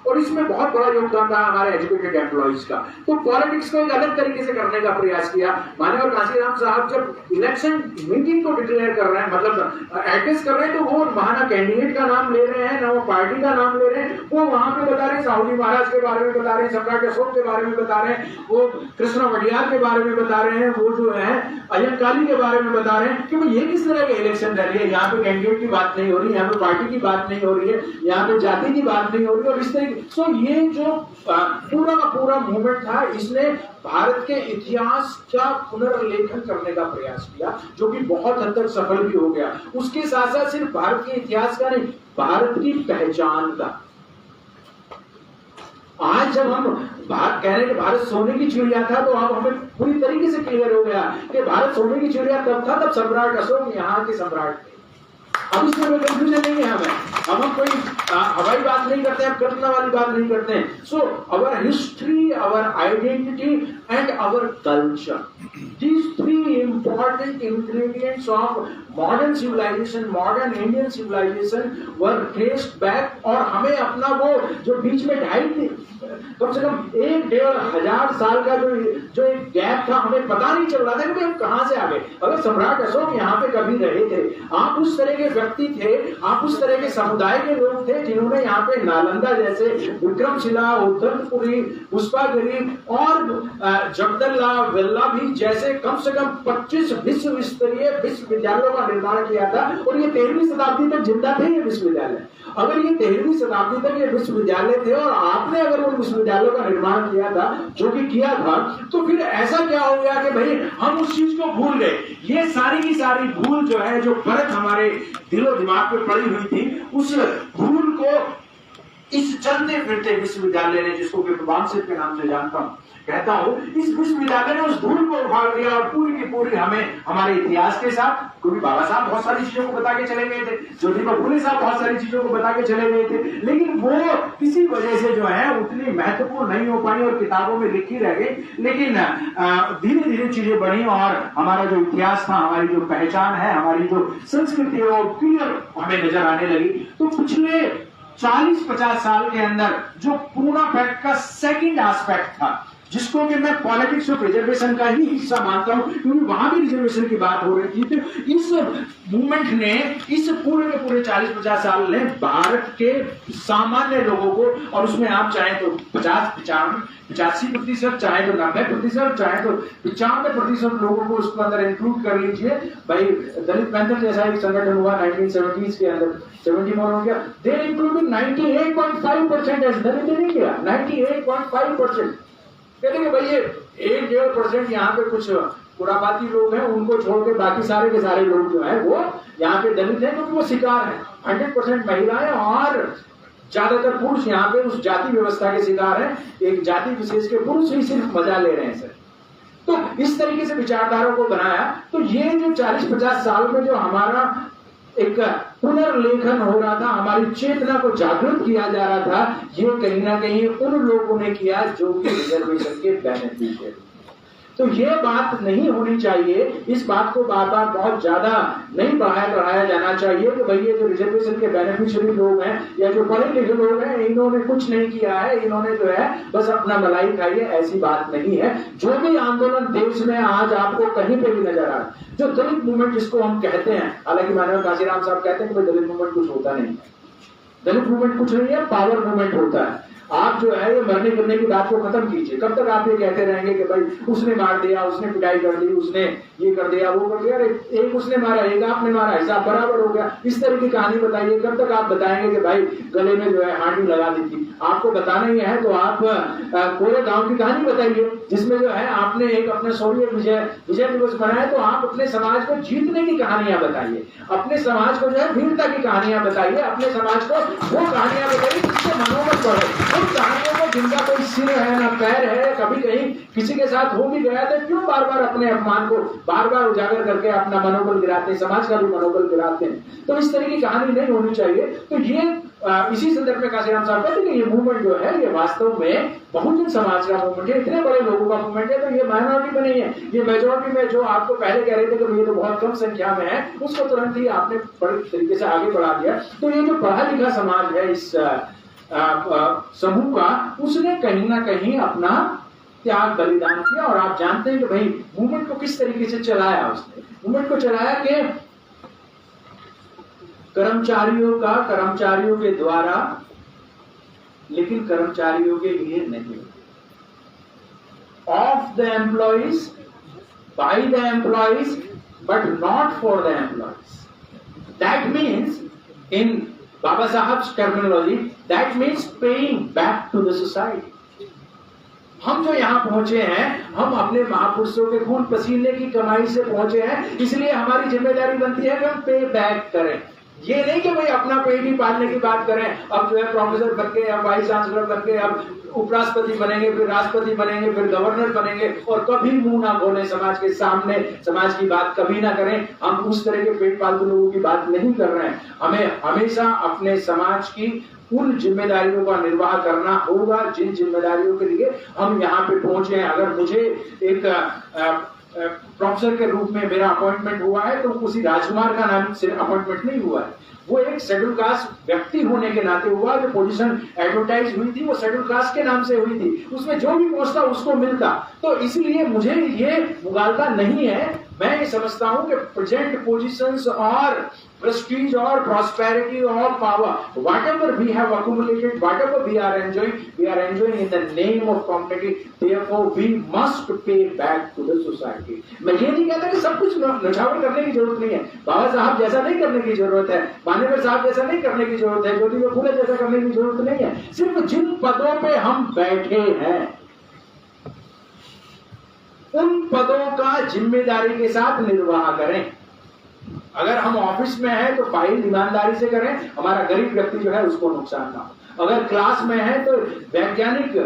और इसमें बहुत बड़ा योगदान रहा हमारे एजुकेटेड एम्प्लॉइज का। तो पॉलिटिक्स को एक अलग तरीके से करने का प्रयास किया। माननीय काशीराम साहब जब इलेक्शन मीटिंग को डिक्लेयर कर रहे हैं, मतलब एड्रेस कर रहे हैं, तो वो वहां ना कैंडिडेट का नाम ले रहे हैं, ना वो पार्टी का नाम ले रहे हैं, वो वहां पे बता रहे हैं साहू जी महाराज के बारे में बता रहे हैं, सम्राट अशोक के बारे में बता रहे हैं, वो कृष्ण वडियार के बारे में बता रहे हैं, वो जो है अयंकाली के बारे में बता रहे हैं कि ये किस तरह के इलेक्शन रैली है। यहाँ पे कैंडिडेट की बात नहीं हो रही, यहाँ पे पार्टी की बात नहीं हो रही है, यहाँ पे जाति की बात नहीं हो रही। और इस तरह तो ये जो पूरा का पूरा मूवमेंट था, इसने भारत के इतिहास का पुनर्लेखन करने का प्रयास किया, जो कि बहुत हद तक सफल भी हो गया। उसके साथ साथ सिर्फ भारत के इतिहास का नहीं, भारत की पहचान का। आज जब हम बात कह रहे हैं कि भारत सोने की चिड़िया था, तो अब हमें पूरी तरीके से क्लियर हो गया कि भारत सोने की चिड़िया कब था, तब सम्राट अशोक यहाँ के सम्राट थे। अब इसमें कोई कंफ्यूजन नहीं है हमें। अब हम कोई हवाई बात नहीं करते हैं, कल्पना वाली बात नहीं करते हैं। So our history, our identity and our culture, these three important ingredients of modern civilization, modern Indian civilization were traced back। और हमें अपना वो जो बीच में कम से कम 1-1.5 साल का जो एक गैप था, हमें पता नहीं चल रहा था कि हम कहां से आ गए। अगर सम्राट अशोक यहाँ पे कभी रहे थे, आप उस तरह के व्यक्ति थे, आप उस तरह के समुदाय के लोग थे जिन्होंने यहाँ पे नालंदा जैसे, विक्रमशिला, उद्धरपुरी, पुष्पागिरी और जगदल्ला, वल्लभी जैसे कम से कम 25 विश्व स्तरीय विश्वविद्यालयों का निर्माण किया था। और ये 13वीं शताब्दी तक जिंदा थे ये विश्वविद्यालय। अगर ये 13वीं शताब्दी तक ये विश्वविद्यालय थे और आपने अगर उन विश्वविद्यालयों का निर्माण किया था, जो कि किया था, तो फिर ऐसा क्या हो गया कि भाई हम उस चीज को भूल गए। ये सारी की सारी भूल जो है, जो फर्क हमारे दिलो दिमाग पे पड़ी हुई थी, उस भूल को इस चलते फिरते विश्वविद्यालय ने, जिसको कि वामसेप के नाम से जानता हूं, कहता हूं, इस विश्वविद्यालय ने उस धूल को उखाड़ दिया और पूरी की पूरी हमें हमारे इतिहास के साथ, क्योंकि बाबा साहब बहुत सारी चीजों को बता के चले गए थे, ज्योतिबा फुले साहब बहुत सारी चीजों को बता के चले गए थे, लेकिन वो किसी वजह से जो है उतनी महत्वपूर्ण नहीं हो पाई और किताबों में लिखी रह गई। लेकिन धीरे धीरे चीजें बढ़ी और हमारा जो इतिहास था, हमारी जो पहचान है, हमारी जो संस्कृति है, वो क्लियर हमें नजर आने लगी। तो पिछले 40-50 साल के अंदर जो पूर्णा फैक्ट का सेकंड एस्पेक्ट था, जिसको कि मैं पॉलिटिक्स ऑफ रिजर्वेशन का ही हिस्सा मानता हूं, क्योंकि वहां भी रिजर्वेशन की बात हो रही थी, तो इस मूवमेंट ने, इस पूरे के पूरे 40-50 साल ने भारत के सामान्य लोगों को, और उसमें आप चाहें तो 85%, चाहे तो 90%, चाहे तो 95% लोगों को उसके अंदर इंक्लूड कर लीजिए। भाई दलित पैंथर जैसा एक संगठन हुआ 1970s के अंदर, 71 हो गया, दे इंक्लूडिंग 98.5% एज दलित नहीं किया, 98.5%। कहते हैं भाई ये 1-1.5% यहाँ पे कुछ खुरापाती लोग हैं, उनको छोड़ के बाकी सारे के सारे लोग जो है वो यहाँ पे दलित हैं, क्योंकि वो शिकार है। 100% महिलाएं और ज्यादातर पुरुष यहाँ पे उस जाति व्यवस्था के शिकार हैं। एक जाति विशेष के पुरुष ही सिर्फ मजा ले रहे हैं सर। तो इस तरीके से विचारधारा को बनाया। तो ये जो 40-50 साल में जो हमारा एक पुनर्लेखन हो रहा था, हमारी चेतना को जागृत किया जा रहा था, ये कहीं ना कहीं उन लोगों ने किया जो कि रिजर्वेशन के बेनिफिशियरी। तो ये बात नहीं होनी चाहिए, इस बात को बार बार बहुत ज्यादा नहीं बढ़ाया जाना चाहिए कि भाई ये जो रिजर्वेशन के बेनिफिशियरी लोग हैं या जो पढ़े लिखे लोग हैं, इन्होंने कुछ नहीं किया है, इन्होंने जो है बस अपना मलाई खाई है। ऐसी बात नहीं है। जो भी आंदोलन देश में आज आपको कहीं पे भी नजर आ रहा है, जो दलित मूवमेंट जिसको हम कहते हैं, हालांकि मानव काशीराम साहब कहते हैं कि दलित मूवमेंट कुछ होता नहीं है, दलित मूवमेंट कुछ नहीं है, पावर मूवमेंट होता है। आप जो है ये मरने करने की बात को खत्म कीजिए। कब तक आप ये कहते रहेंगे कि भाई उसने मार दिया, उसने पिटाई कर दी, उसने ये कर दिया, वो कर दिया, अरे एक उसने मारा, एक आपने मारा, हिसाब बराबर हो गया। इस तरह की कहानी बताइए। कब तक आप बताएंगे कि भाई गले में जो है हांडी लगा दी थी? आपको बताना ही है तो आप पूरे गांव की कहानी बताइए जिसमें जो है आपने एक अपने शौर्य विजय दिवस मनाया, तो आप अपने समाज को जीतने की कहानियां बताइए, अपने समाज को जो है वीरता की कहानियां बताइए, अपने समाज को वो कहानियां बताइए जिससे मनोबल बढ़े। उन कहानियों को जिनका कोई सिर है ना पैर है, कभी कहीं किसी के साथ हो भी गया तो क्यों बार बार अपने अपमान को बार बार उजागर करके अपना मनोबल गिराते हैं, समाज का भी मनोबल गिराते हैं। तो इस तरह की कहानी नहीं होनी चाहिए। तो ये इसी संदर्भ में काशीराम साहब कहते हैं कि ये मूवमेंट जो है ये वास्तव में बहुजन समाज का मूवमेंट है, इतने बड़े लोगों का मूवमेंट है। तो ये माइनॉरिटी में नहीं है, ये मेजोरिटी में जो आपको पहले कह रहे थे कि ये तो बहुत कम संख्या में है, उसको तुरंत ही आपने बड़े तरीके से आगे बढ़ा दिया। तो ये जो पढ़ा लिखा समाज है इस समूह का, उसने कहीं ना कहीं अपना त्याग बलिदान किया। और आप जानते हैं कि भाई मूवमेंट को किस तरीके से चलाया उसने। मूवमेंट को चलाया कि कर्मचारियों के द्वारा, लेकिन कर्मचारियों के लिए नहीं, of the employees, by the employees, but not for the employees. That means in Baba Saheb terminology, that means paying back to the society. हम जो यहां पहुंचे हैं, हम अपने महापुरुषों के खून पसीने की कमाई से पहुंचे हैं, इसलिए हमारी जिम्मेदारी बनती है कि हम पे बैक करें। ये नहीं कि भाई अपना पेट ही पालने की बात करें, अब जो है प्रोफेसर बन के, अब वाइस चांसलर बन के, अब उपराष्ट्रपति बनेंगे, फिर राष्ट्रपति बनेंगे, फिर गवर्नर बनेंगे और कभी मुंह ना खोलें समाज के सामने, समाज की बात कभी ना करें। हम उस तरह के पेट पालतू लोगों की बात नहीं कर रहे हैं। हमें हमेशा अपने समाज की उन जिम्मेदारियों का निर्वाह करना होगा जिन जिम्मेदारियों के लिए हम यहाँ पे पहुंचे हैं। अगर मुझे एक प्रोफेसर के रूप में मेरा अपॉइंटमेंट हुआ है तो उसी राजकुमार का नाम से अपॉइंटमेंट नहीं हुआ है, वो एक शेड्यूल कास्ट व्यक्ति होने के नाते हुआ। जो पोजीशन एडवर्टाइज हुई थी वो शेड्यूल कास्ट के नाम से हुई थी, उसमें जो भी पहुंचता उसको मिलता। तो इसलिए मुझे ये मुगालता नहीं है। मैं ये समझता हूं कि प्रेजेंट पोजीशंस और prestige or prosperity or power, whatever we have accumulated, whatever we are enjoying in the name of community. Therefore, we must pay back to the society. मैं ये नहीं कहता कि सब कुछ नछावर करने की जरूरत नहीं है, बाबा साहब जैसा नहीं करने की जरूरत है, मानेकर साहब जैसा नहीं करने की जरूरत है, ज्योतिबा फुले जैसा करने की जरूरत नहीं है। सिर्फ जिन पदों पे हम बैठे हैं उन पदों का जिम्मेदारी के साथ निर्वाह करें। अगर हम ऑफिस में हैं तो फाइल ईमानदारी से करें, हमारा गरीब व्यक्ति जो है उसको नुकसान ना हो। अगर क्लास में है तो वैज्ञानिक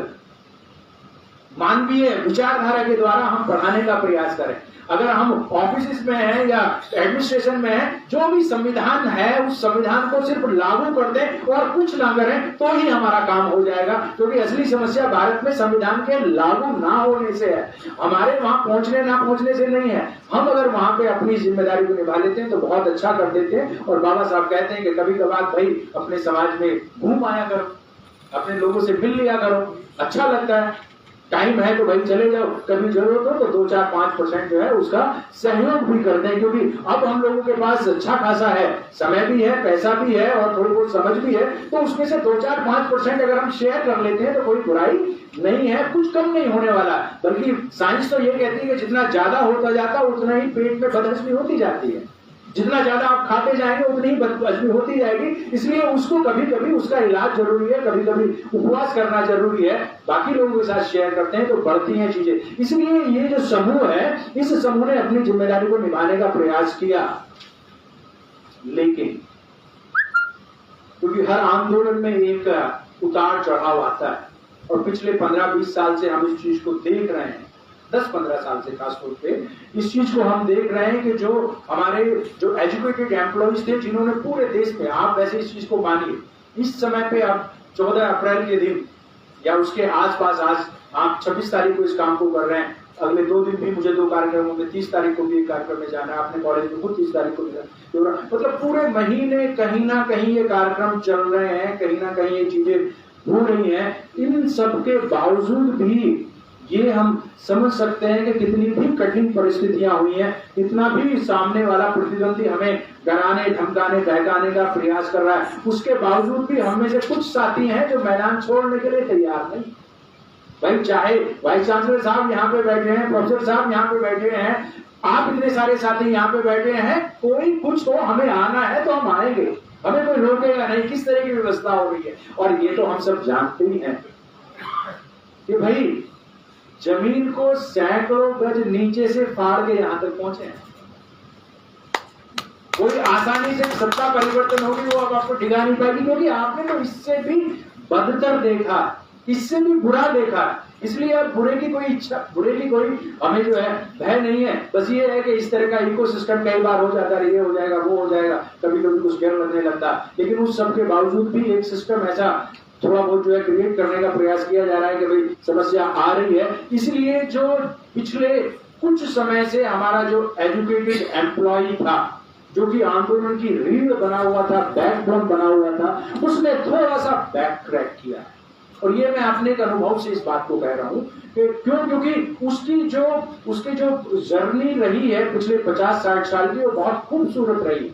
मानवीय विचारधारा के द्वारा हम पढ़ाने का प्रयास करें। अगर हम ऑफिस में हैं या एडमिनिस्ट्रेशन में हैं, जो भी संविधान है उस संविधान को सिर्फ लागू कर दें और कुछ ना करें तो ही हमारा काम हो जाएगा। क्योंकि असली समस्या भारत में संविधान के लागू ना होने से है, हमारे वहां पहुंचने ना पहुंचने से नहीं है। हम अगर वहां पे अपनी जिम्मेदारी को निभा लेते हैं तो बहुत अच्छा कर देते हैं। और बाबा साहब कहते हैं कि कभी कभार भाई अपने समाज में घूम आया करो, अपने लोगों से मिल लिया करो, अच्छा लगता है। टाइम है तो भाई चले जाओ, कभी जरूरत हो तो 2-4-5% जो है उसका सहयोग भी करते हैं। क्योंकि अब हम लोगों के पास अच्छा खासा है, समय भी है, पैसा भी है और थोड़ी बहुत समझ भी है, तो उसमें से 2-4-5% अगर हम शेयर कर लेते हैं तो कोई बुराई नहीं है, कुछ कम नहीं होने वाला। बल्कि साइंस तो ये कहती है कि जितना ज्यादा होता जाता उतना ही पेट में बदहजमी होती जाती है, जितना ज्यादा आप खाते जाएंगे उतनी ही बदहजमी होती जाएगी। इसलिए उसको कभी कभी उसका इलाज जरूरी है, कभी कभी उपवास करना जरूरी है, बाकी लोगों के साथ शेयर करते हैं तो बढ़ती हैं चीजें। इसलिए ये जो समूह है, इस समूह ने अपनी जिम्मेदारी को निभाने का प्रयास किया। लेकिन क्योंकि हर आंदोलन में एक उतार चढ़ाव आता है और पिछले 15-20 साल से हम इस चीज को देख रहे हैं। 10-15 साल से खासतौर पे इस चीज को हम देख रहे हैं कि जो हमारे जो एजुकेटेड एम्प्लॉइज थे, जिन्होंने पूरे देश में, आप वैसे इस चीज को मानिए, इस समय पे अब 14 अप्रैल के दिन या उसके आसपास, आज आप 26 तारीख को इस काम को कर रहे हैं, अगले 2 दिन भी मुझे 2 कार्यक्रम होंगे, 30 तारीख को भी एक कार्यक्रम में जाना है, आपने कॉलेज में खुद 30 तारीख को भी, मतलब पूरे महीने कहीं ना कहीं ये कार्यक्रम चल रहे हैं, कहीं ना कहीं ये चीजें हो रही हैं। इन सब के बावजूद भी ये हम समझ सकते हैं कि कितनी भी कठिन परिस्थितियां हुई हैं, कितना भी सामने वाला प्रतिद्वंदी हमें डराने, धमकाने, बहकाने का प्रयास कर रहा है, उसके बावजूद भी हम में से कुछ साथी हैं जो मैदान छोड़ने के लिए तैयार नहीं। भाई चाहे वाइस चांसलर साहब यहाँ पे बैठे हैं, प्रोफेसर साहब यहाँ पे बैठे हैं, आप इतने सारे साथी यहाँ पे बैठे हैं, कोई कुछ तो हमें आना है तो हम आएंगे, हमें कोई रोकेगा नहीं। किस तरह की व्यवस्था हो रही है, और ये तो हम सब जानते ही हैं कि भाई जमीन को सैकड़ों गज नीचे से फाड़ के यहां तक पहुंचे हैं। कोई आसानी से सत्ता परिवर्तन होगी वो अब आपको ठिका नहीं पाएगी, क्योंकि आपने तो इससे भी बदतर देखा, इससे भी बुरा देखा। इसलिए अब बुरे की कोई इच्छा, बुरे की कोई हमें जो है भय नहीं है। बस ये है कि इस तरह का इकोसिस्टम कई बार हो जाता है, ये हो जाएगा, वो हो जाएगा, कभी कभी कुछ डर लगने लगता, लेकिन उस सब के बावजूद भी एक सिस्टम ऐसा थोड़ा बहुत जो है क्रिएट करने का प्रयास किया जा रहा है कि भाई समस्या आ रही है। इसलिए जो पिछले कुछ समय से हमारा जो एजुकेटेड एम्प्लॉय था, जो कि आंदोलन की रीढ़ बना हुआ था, बैकबोन बना हुआ था, उसने थोड़ा सा बैक ट्रैक किया है। और ये मैं अपने एक अनुभव से इस बात को कह रहा हूं कि क्यों, क्योंकि उसकी जो जर्नी रही है पिछले 50-60 साल की, वो बहुत खूबसूरत रही।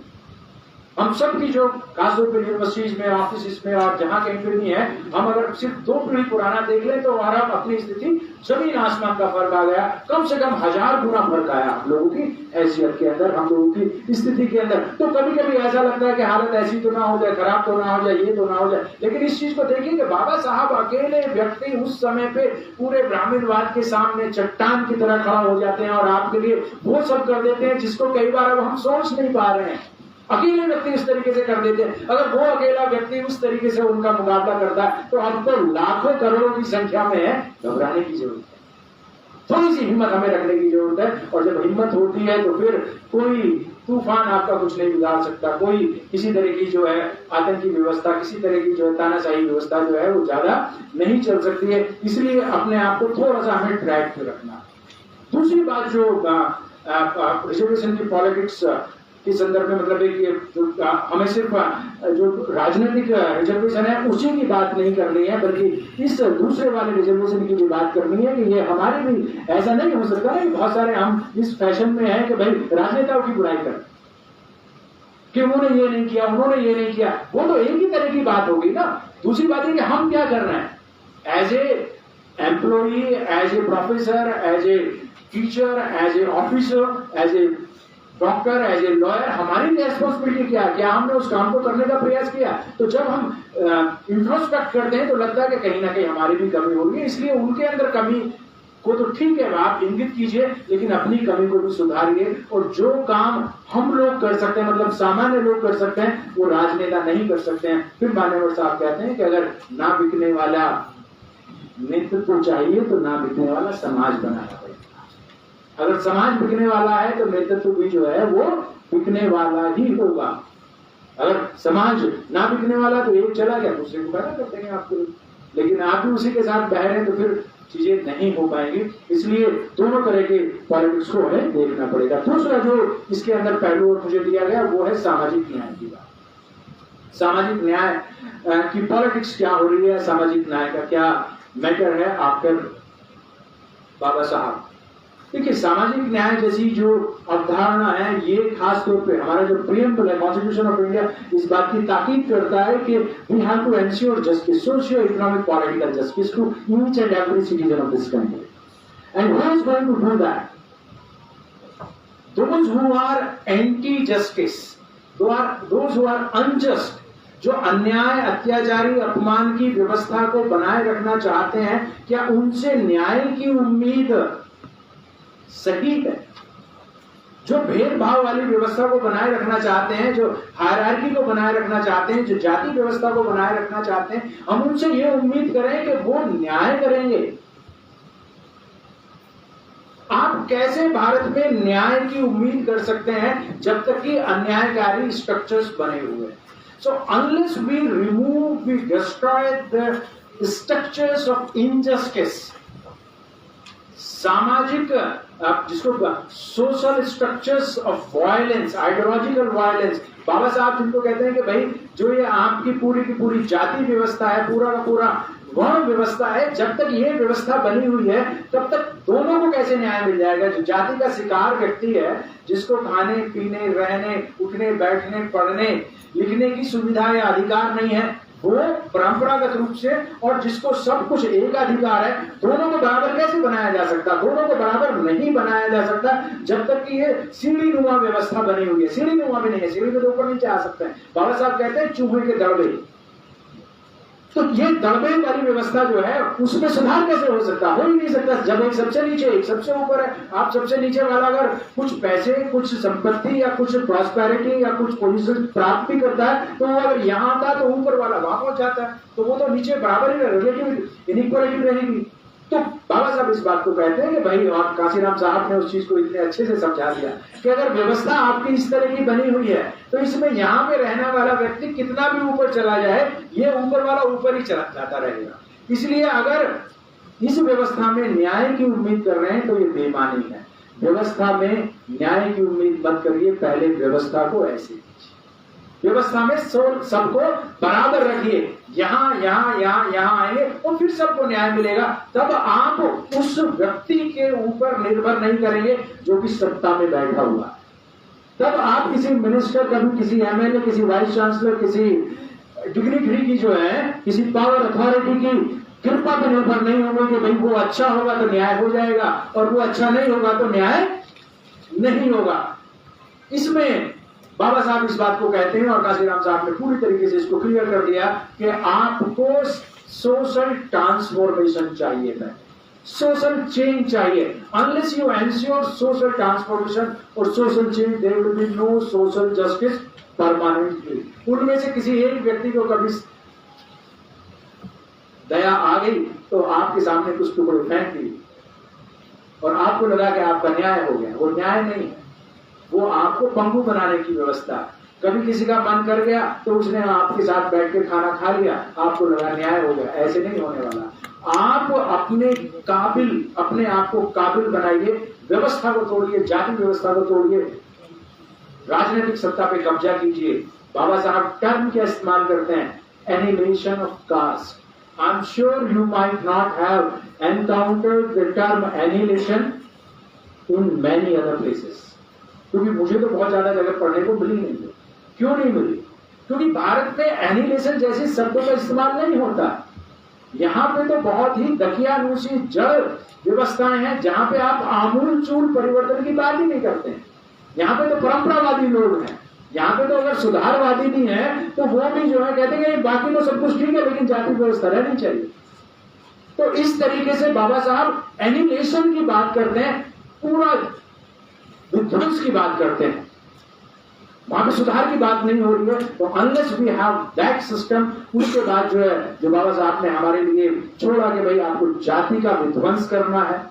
हम सब की जो खासतौर पर यूनिवर्सिटीज में, ऑफिस में और जहां कहीं पे भी है, हम अगर सिर्फ 2 पीढ़ी पुराना देख लें तो हमारा अपनी स्थिति जमीन आसमान का फर्क आ गया। कम से कम 1000 गुना फर्क आया हम लोगों की हैसियत के अंदर, हम लोगों की स्थिति के अंदर। तो कभी कभी ऐसा लगता है कि हालत ऐसी तो ना हो जाए, खराब तो ना हो जाए, ये तो ना हो जाए, लेकिन इस चीज को देखिए कि बाबा साहब अकेले व्यक्ति उस समय पे पूरे ब्राह्मणवाद के सामने चट्टान की तरह खड़ा हो जाते हैं और आपके लिए वो सब कर देते हैं जिसको कई बार अब हम सोच नहीं पा रहे हैं। अकेले व्यक्ति इस तरीके से कर देते हैं। अगर वो अकेला व्यक्ति उस तरीके से उनका मुकाबला करता है तो हम तो लाखों करोड़ों की संख्या में है, घबराने की जरूरत है। थोड़ी सी हिम्मत हमें रखने की जरूरत है, और जब हिम्मत होती है तो फिर कोई तूफान आपका कुछ नहीं बिगाड़ सकता। कोई किसी तरह की जो है आतंकी व्यवस्था, किसी तरह की जो है तानाशाही व्यवस्था जो है वो ज्यादा नहीं चल सकती है। इसलिए अपने आप को थोड़ा सा हमें ट्रैक पे रखना। दूसरी बात जो रिजर्वेशन की पॉलिटिक्स के संदर्भ में, मतलब एक जो हमें सिर्फ जो राजनीतिक रिजर्वेशन है उसी की बात नहीं करनी है, बल्कि इस दूसरे वाले रिजर्वेशन की भी बात करनी है कि ये हमारे भी ऐसा नहीं हो सकता ना कि बहुत सारे हम इस फैशन में हैं कि भाई राजनेताओं की बुराई करें कि उन्होंने ये नहीं किया, उन्होंने ये नहीं किया। वो तो एक ही तरह की बात होगी ना। दूसरी बात है कि हम क्या कर रहे हैं as a employee, as a professor, as a teacher, as a officer, as a doctor, as a lawyer, हमारी रेस्पॉन्सिबिलिटी क्या है? क्या हमने उस काम को करने का प्रयास किया? तो जब हम इंट्रोस्पेक्ट करते हैं तो लगता है कि कहीं ना कहीं हमारी भी कमी हो रही है। इसलिए उनके अंदर कमी को तो ठीक है आप इंगित कीजिए, लेकिन अपनी कमी को भी सुधारिए। और जो काम हम लोग कर सकते हैं, मतलब सामान्य लोग कर सकते हैं, वो राजनेता नहीं कर सकते हैं। फिर मान्यवर साहब कहते हैं कि अगर ना बिकने वाला नेतृत्व चाहिए तो ना बिकने वाला समाज बनाना पड़ेगा। अगर समाज बिकने वाला है तो नेतृत्व भी जो है वो बिकने वाला ही होगा। अगर समाज ना बिकने वाला तो एक चला गया, दूसरे को पैदा कर देंगे आपको, लेकिन आप भी उसी के साथ बह रहे हैं तो फिर चीजें नहीं हो पाएंगी। इसलिए दोनों तरह के पॉलिटिक्स को हमें देखना पड़ेगा। दूसरा जो इसके अंदर पहलू और मुझे दिया गया वो है सामाजिक न्याय की बात। सामाजिक न्याय की पॉलिटिक्स क्या हो रही है, सामाजिक न्याय का क्या मैटर है आफ्टर बाबा साहब। देखिए सामाजिक न्याय जैसी जो अवधारणा है ये खास तौर पे हमारा जो प्रियम्बल है कॉन्स्टिट्यूशन ऑफ इंडिया इस बात की ताकीद करता है कि we have to ensure justice, socio economic political justice to each and every citizen of this country. And who is going to do that? Those who are anti justice, those who are unjust, जो अन्याय, अत्याचारी, अपमान की व्यवस्था को बनाए रखना चाहते हैं, क्या उनसे न्याय की उम्मीद सही है? जो भेदभाव वाली व्यवस्था को बनाए रखना चाहते हैं, जो हायरार्की को बनाए रखना चाहते हैं, जो जाति व्यवस्था को बनाए रखना चाहते हैं, हम उनसे ये उम्मीद करें कि वो न्याय करेंगे। कैसे भारत में न्याय की उम्मीद कर सकते हैं जब तक कि अन्यायकारी स्ट्रक्चर्स बने हुए हैं? So unless we remove, we destroy the structures of injustice, सामाजिक जिसको social structures of violence, ideological violence, Baba Saheb जिनको कहते हैं कि भाई जो ये आपकी पूरी की पूरी जाति व्यवस्था है, पूरा का पूरा वर्ण व्यवस्था है, जब तक ये व्यवस्था बनी हुई है तब तक दोनों को कैसे न्याय मिल जाएगा? जो जाति का शिकार व्यक्ति है, जिसको खाने पीने, रहने, उठने, बैठने, पढ़ने, लिखने की सुविधा या अधिकार नहीं है, वो परंपरागत रूप से, और जिसको सब कुछ एक अधिकार है, दोनों को बराबर कैसे बनाया जा सकता? दोनों को बराबर नहीं बनाया जा सकता जब तक कि ये सीढ़ी नुमा व्यवस्था बनी हुई है। सीढ़ी नुमा भी नहीं है, सीढ़ी के ऊपर नीचे आ सकते हैं। बाबा साहब कहते हैं चूहे के दड़बे। तो ये दड़बे वाली व्यवस्था जो है उसमें सुधार कैसे हो सकता? हो ही नहीं सकता जब एक सबसे नीचे एक सबसे ऊपर है। आप सबसे नीचे वाला अगर कुछ पैसे, कुछ संपत्ति या कुछ प्रॉस्पेरिटी या कुछ पोजीशन प्राप्त भी करता है तो अगर यहाँ आता तो ऊपर वाला वहां पहुंच जाता है, तो वो तो नीचे बराबर ही रिलेटिव इनइक्वालिटी रहेगी। तो बाबा साहब इस बात को कहते हैं कि भाई, और काशीराम साहब ने उस चीज को इतने अच्छे से समझा दिया कि अगर व्यवस्था आपकी इस तरह की बनी हुई है तो इसमें यहाँ पे रहने वाला व्यक्ति कितना भी ऊपर चला जाए, ये ऊपर वाला ऊपर ही चला जाता रहेगा। इसलिए अगर इस व्यवस्था में न्याय की उम्मीद कर रहे हैं तो ये बेईमानी है। व्यवस्था में न्याय की उम्मीद मत करिए, पहले व्यवस्था को ऐसे, व्यवस्था में सबको बराबर रखिए, यहाँ यहाँ यहाँ यहाँ आएंगे और फिर सबको न्याय मिलेगा। तब आप उस व्यक्ति के ऊपर निर्भर नहीं करेंगे जो कि सत्ता में बैठा हुआ। तब आप किसी मिनिस्टर, कभी किसी एमएलए, किसी वाइस चांसलर, किसी डिग्निटरी की जो है, किसी पावर अथॉरिटी की कृपा पर निर्भर नहीं होंगे कि भाई वो अच्छा होगा तो न्याय हो जाएगा और वो अच्छा नहीं होगा तो न्याय नहीं होगा। इसमें बाबा साहब इस बात को कहते हैं, और काशीराम साहब ने पूरी तरीके से इसको क्लियर कर दिया कि आपको सोशल ट्रांसफॉर्मेशन चाहिए है, सोशल चेंज चाहिए। Unless you ensure social transformation और social change, there will be no social justice permanently. उनमें से किसी एक व्यक्ति को कभी दया आ गई तो आपके सामने कुछ टुकड़े फेंक दिए और आपको लगा कि आपका न्याय हो गया, वो न्याय नहीं है, वो आपको पंगु बनाने की व्यवस्था। कभी किसी का मन कर गया तो उसने आपके साथ बैठ के खाना खा लिया, आपको लगा न्याय हो गया, ऐसे नहीं होने वाला। आप अपने आप को काबिल बनाइए, व्यवस्था को तोड़िए, जाति व्यवस्था को तोड़िए, राजनीतिक सत्ता पे कब्जा कीजिए। बाबा साहब टर्म क्या इस्तेमाल करते हैं? Annihilation of caste. I am sure you might not have encountered the term annihilation in many other places, क्योंकि मुझे तो बहुत ज्यादा जगह पढ़ने को मिली नहीं है। क्यों नहीं मिली? क्योंकि भारत में एनिहिलेशन जैसे शब्दों का इस्तेमाल नहीं होता। यहाँ पे तो बहुत ही दकियानूसी जड़ व्यवस्थाएं हैं जहां पे आप आमूल चूल परिवर्तन की बात ही नहीं करते हैं। यहाँ पे तो परंपरावादी लोग हैं, यहाँ पे तो अगर सुधारवादी नहीं है तो वो भी जो है कहते हैं बाकी तो सब कुछ ठीक है लेकिन जाति व्यवस्था रहनी चाहिए। तो इस तरीके से बाबा साहब एनिहिलेशन की बात करते हैं, पूरा विध्वंस की बात करते हैं, वहां पे सुधार की बात नहीं हो रही है। तो unless we have that system, उसके बाद जो है जो बाबा साहब ने हमारे लिए छोड़ा कि भाई आपको जाति का विध्वंस करना है।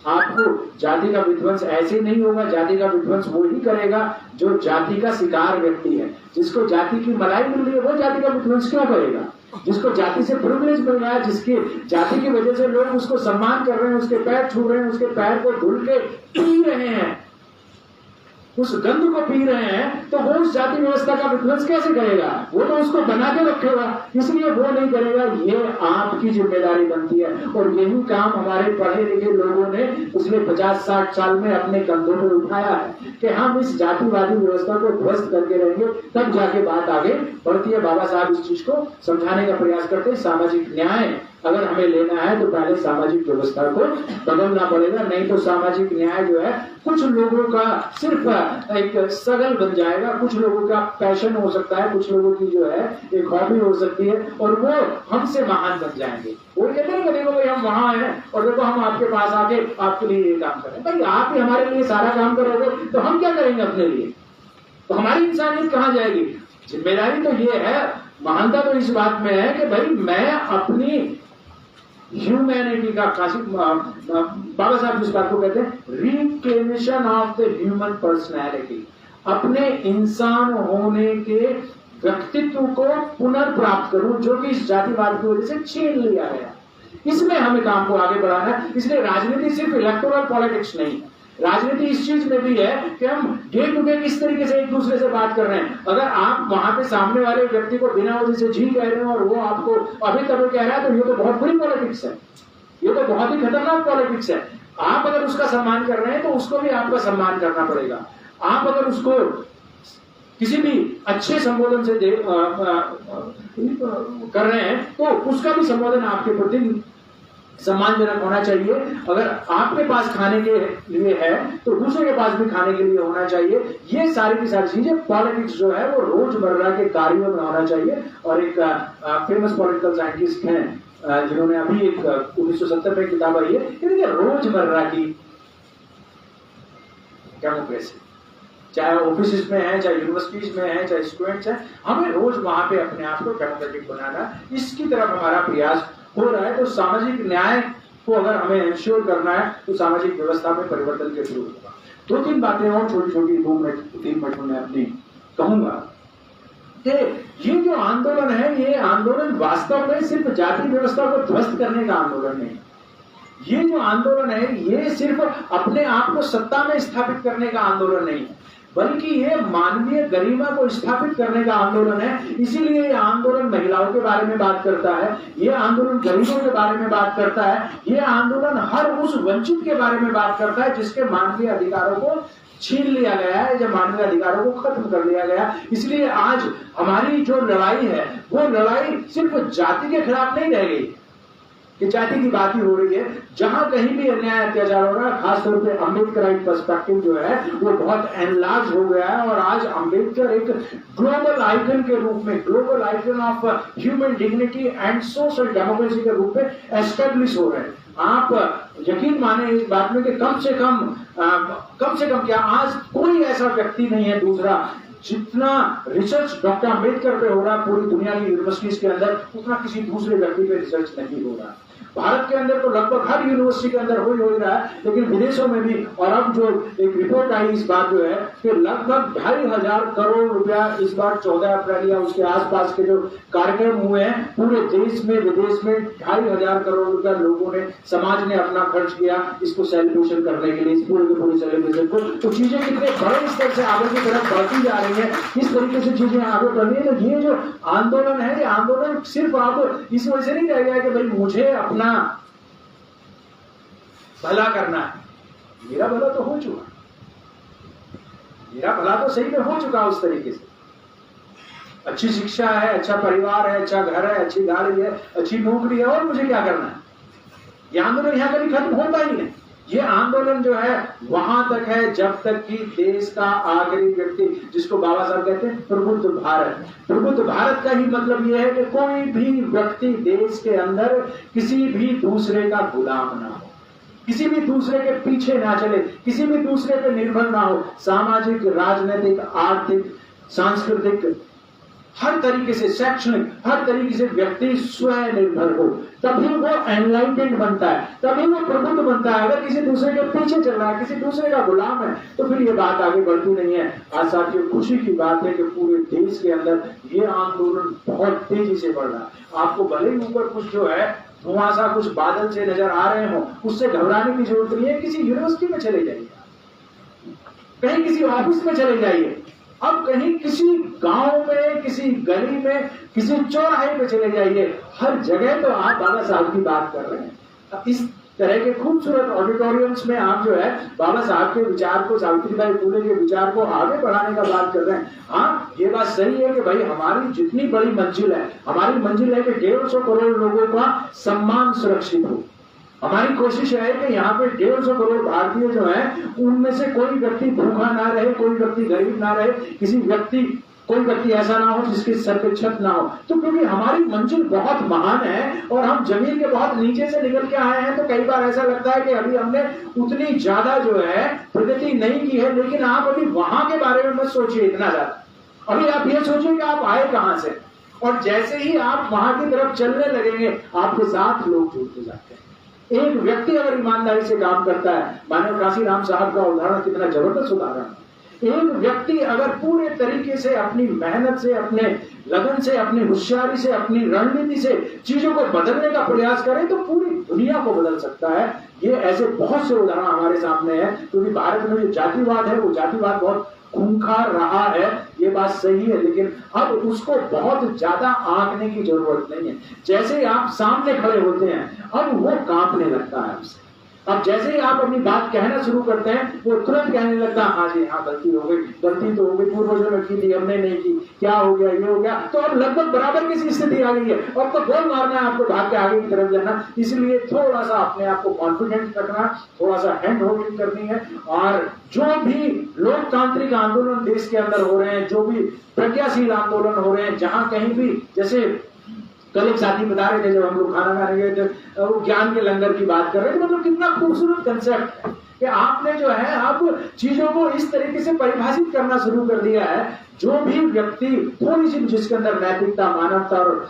आपको जाति का विध्वंस ऐसे नहीं होगा, जाति का विध्वंस वो ही करेगा जो जाति का शिकार व्यक्ति है। जिसको जाति की मलाई मिल रही है वो जाति का विध्वंस क्यों करेगा? जिसको जाति से प्रिविलेज मिल रहा है, जिसकी जाति की वजह से लोग उसको सम्मान कर रहे हैं, उसके पैर छू रहे हैं, उसके पैर को धुल के पी रहे हैं, उस गंध को पी रहे हैं, तो वो उस जाति व्यवस्था का विध्वंस कैसे करेगा? वो तो उसको बना के रखेगा, इसलिए वो नहीं करेगा। ये आपकी जिम्मेदारी बनती है और यही काम हमारे पढ़े लिखे लोगों ने पिछले 50-60 साल में अपने कंधों पर उठाया है कि हम इस जातिवादी व्यवस्था को ध्वस्त करके रहेंगे, तब जाके बात आगे बढ़ती है। बाबा साहब इस चीज को समझाने का प्रयास करते हैं। सामाजिक न्याय अगर हमें लेना है तो पहले सामाजिक व्यवस्था को बदलना पड़ेगा, नहीं तो सामाजिक न्याय जो है कुछ लोगों का सिर्फ एक सगल बन जाएगा, कुछ लोगों का पैशन हो सकता है, कुछ लोगों की जो है एक हॉबी हो सकती है और वो हमसे महान बन जाएंगे। वो कहते हैं कि देखो भाई हम वहां हैं और देखो हम आपके पास आके आपके लिए ये काम करें। भाई आप ही हमारे लिए सारा काम करोगे तो हम क्या करेंगे अपने लिए? तो हमारी इंसानियत कहाँ जाएगी? जिम्मेदारी तो ये है, महानता तो इस बात में है कि भाई मैं अपनी ह्यूमैनिटी का बाबा साहब जिस बात को कहते हैं reclamation of the human personality, अपने इंसान होने के व्यक्तित्व को पुनर्प्राप्त करूं जो कि इस जातिवाद की वजह से छीन लिया गया। इसमें हमें काम को आगे बढ़ाना है। इसलिए राजनीति सिर्फ इलेक्टोरल पॉलिटिक्स नहीं, राजनीति इस चीज में भी है कि हम डे टू डे किस तरीके से एक दूसरे से बात कर रहे हैं। अगर आप वहां पे सामने वाले व्यक्ति को बिना वजह से जी कह रहे हो और वो आपको अभी तभी कह रहा है, तो ये तो बहुत बुरी पॉलिटिक्स है, ये तो बहुत ही खतरनाक पॉलिटिक्स है। आप अगर उसका सम्मान कर रहे हैं तो उसको भी आपका सम्मान करना पड़ेगा। आप अगर उसको किसी भी अच्छे संबोधन से कर रहे हैं तो उसका भी संबोधन आपके प्रति सम्मानजनक होना चाहिए। अगर आपके पास खाने के लिए है तो दूसरे के पास भी खाने के लिए होना चाहिए। ये सारी की सारी चीजें पॉलिटिक्स जो है वो रोजमर्रा के कार्यों में होना चाहिए। और एक फेमस पॉलिटिकल साइंटिस्ट हैं जिन्होंने अभी एक 1970 में किताब आई है, रोजमर्रा की डेमोक्रेसी, चाहे ऑफिस में है, चाहे यूनिवर्सिटीज में है, चाहे स्टूडेंट्स हैं, हमें रोज वहां पे अपने आप को डेमोक्रेटिक बनाना, इसकी तरफ हमारा प्रयास हो रहा है। तो सामाजिक न्याय को अगर हमें इंश्योर करना है तो सामाजिक व्यवस्था में परिवर्तन के थ्रू होगा। 2-3 बातें और छोटी छोटी 2-3 मिनट में अपनी कहूंगा कि ये जो आंदोलन है, ये आंदोलन वास्तव में सिर्फ जाति व्यवस्था को ध्वस्त करने का आंदोलन नहीं। ये जो आंदोलन है ये सिर्फ अपने आप को सत्ता में स्थापित करने का आंदोलन नहीं है, बल्कि ये मानवीय गरिमा को स्थापित करने का आंदोलन है। इसीलिए ये आंदोलन महिलाओं के बारे में बात करता है, ये आंदोलन गरीबों के बारे में बात करता है, ये आंदोलन हर उस वंचित के बारे में बात करता है जिसके मानवीय अधिकारों को छीन लिया गया है, जब मानवीय अधिकारों को खत्म कर दिया गया। इसलिए आज हमारी जो लड़ाई है वो लड़ाई सिर्फ जाति के खिलाफ नहीं रह गई कि जाति की बात ही हो रही है। जहां कहीं भी अन्याय अत्याचार हो रहा है, खासतौर पे अम्बेडकराइट पर्सपेक्टिव जो है वो बहुत एनलार्ज हो गया है और आज अम्बेडकर एक ग्लोबल आइकन के रूप में, global icon of human dignity and social democracy के रूप में एस्टेब्लिश हो रहे हैं। आप यकीन माने इस बात में कि कम से कम क्या आज कोई ऐसा व्यक्ति नहीं है दूसरा, जितना रिसर्च डॉक्टर अम्बेडकर पे हो रहा है पूरी दुनिया की यूनिवर्सिटीज के अंदर, उतना किसी दूसरे व्यक्ति पे रिसर्च नहीं हो रहा। भारत के अंदर तो लगभग हर यूनिवर्सिटी के अंदर हो ही रहा है, लेकिन विदेशों में भी। और अब जो एक रिपोर्ट आई इस बार जो है कि लगभग 2,500 करोड़ रुपया इस बार 14 अप्रैल या उसके आसपास के जो कार्यक्रम हुए हैं पूरे देश में विदेश में 2,500 करोड़ रुपया लोगों ने, समाज ने अपना खर्च किया इसको सेलिब्रेशन करने के लिए, इस पूरे के पूरे सेलिब्रेशन को। तो चीजें कितने बड़े स्तर से आगे की तरफ बढ़ती जा रही है, किस तरीके से चीजें आगे बढ़ रही है। तो ये जो आंदोलन है, ये आंदोलन सिर्फ आप इस वजह से नहीं रह गया कि भाई मुझे अपना भला करना है, मेरा भला तो हो चुका, मेरा भला तो सही में हो चुका उस तरीके से। अच्छी शिक्षा है, अच्छा परिवार है, अच्छा घर है, अच्छी गाड़ी है, अच्छी नौकरी है, और मुझे क्या करना है। ये आंदोलन यहां कभी खत्म होता ही नहीं। ये आंदोलन जो है वहां तक है जब तक कि देश का आखिरी व्यक्ति, जिसको बाबा साहब कहते हैं प्रबुद्ध भारत, प्रबुद्ध भारत का ही मतलब यह है कि कोई भी व्यक्ति देश के अंदर किसी भी दूसरे का गुलाम ना हो, किसी भी दूसरे के पीछे ना चले, किसी भी दूसरे पे निर्भर ना हो। सामाजिक, राजनीतिक, आर्थिक, सांस्कृतिक, हर तरीके से, शैक्षणिक, हर तरीके से व्यक्ति स्वयं निर्भर हो, तभी वो एनलाइटेंड बनता है, तभी वो प्रबुद्ध बनता है। अगर किसी दूसरे के पीछे चल रहा है, किसी दूसरे का गुलाम है, तो फिर ये बात आगे बढ़ती नहीं है। आज साथियों खुशी की बात है कि पूरे देश के अंदर ये आंदोलन बहुत तेजी से बढ़ रहा है। आपको भले ही ऊपर कुछ जो है धुआं सा कुछ बादल से नजर आ रहे हो, उससे घबराने की जरूरत नहीं है। किसी यूनिवर्सिटी में चले जाइए, कहीं किसी ऑफिस में चले जाइए, अब कहीं किसी गांव में, किसी गली में, किसी चौराहे पे चले जाइए, हर जगह तो आप बाबा साहब की बात कर रहे हैं। इस तरह के खूबसूरत ऑडिटोरियम्स में आप जो है बाबा साहब के विचार को, सावित्रीबाई फुले के विचार को आगे बढ़ाने का बात कर रहे हैं। हाँ, ये बात सही है कि भाई हमारी जितनी बड़ी मंजिल है, हमारी मंजिल है कि 150 करोड़ लोगों का सम्मान सुरक्षित हो। हमारी कोशिश है कि यहाँ पे 150 करोड़ भारतीय जो हैं उनमें से कोई व्यक्ति भूखा ना रहे, कोई व्यक्ति गरीब ना रहे, कोई व्यक्ति ऐसा ना हो जिसके सर पे छत ना हो। तो क्योंकि हमारी मंजिल बहुत महान है और हम जमीन के बहुत नीचे से निकल के आए हैं, तो कई बार ऐसा लगता है कि अभी हमने उतनी ज्यादा जो है प्रगति नहीं की है। लेकिन आप अभी वहां के बारे में मत सोचिए इतना ज्यादा, अभी आप ये सोचिए कि आप आए कहां से और जैसे ही आप वहां की तरफ चलने लगेंगे, आपके साथ लोग जुड़ते जाते हैं। एक व्यक्ति अगर ईमानदारी से काम करता है, मानव काशीराम साहब का उदाहरण कितना जबरदस्त उदाहरण है। एक व्यक्ति अगर पूरे तरीके से अपनी मेहनत से, अपने लगन से, अपनी होशियारी से, अपनी रणनीति से चीजों को बदलने का प्रयास करे तो पूरी दुनिया को बदल सकता है। ये ऐसे बहुत से उदाहरण हमारे सामने हैं, क्योंकि भारत में जो जातिवाद है वो जातिवाद बहुत खूंखार रहा है, ये बात सही है, लेकिन अब उसको बहुत ज्यादा आंकने की जरूरत नहीं है। जैसे ही आप सामने खड़े होते हैं, अब वो कांपने लगता है आपसे। अब जैसे ही आप अपनी बात कहना शुरू करते हैं, वो तुरंत कहने लगता है, हाँ जी हाँ, गलती हो गई, गलती तो हो गई, पूर्वजों ने की थी, हमने नहीं की, क्या हो गया, ये हो गया। तो अब लगभग बराबर की स्थिति आ गई है, अब तो गोल मारना है आपको, भाग के आगे की तरफ जाना। इसलिए थोड़ा सा अपने आप को कॉन्फिडेंट रखना, थोड़ा सा हैंड होल्डिंग करनी है। और जो भी लोकतांत्रिक आंदोलन देश के अंदर हो रहे हैं, जो भी प्रज्ञाशील आंदोलन हो रहे हैं, जहां कहीं भी, जैसे कल एक साथी बता रहे थे जब हम लोग खाना खाने गए थे, वो ज्ञान के लंगर की बात कर रहे थे। मतलब कितना खूबसूरत कंसेप्ट है कि आपने जो है आप चीजों को इस तरीके से परिभाषित करना शुरू कर दिया है, जो भी व्यक्ति थोड़ी सी जिसके अंदर नैतिकता, मानवता और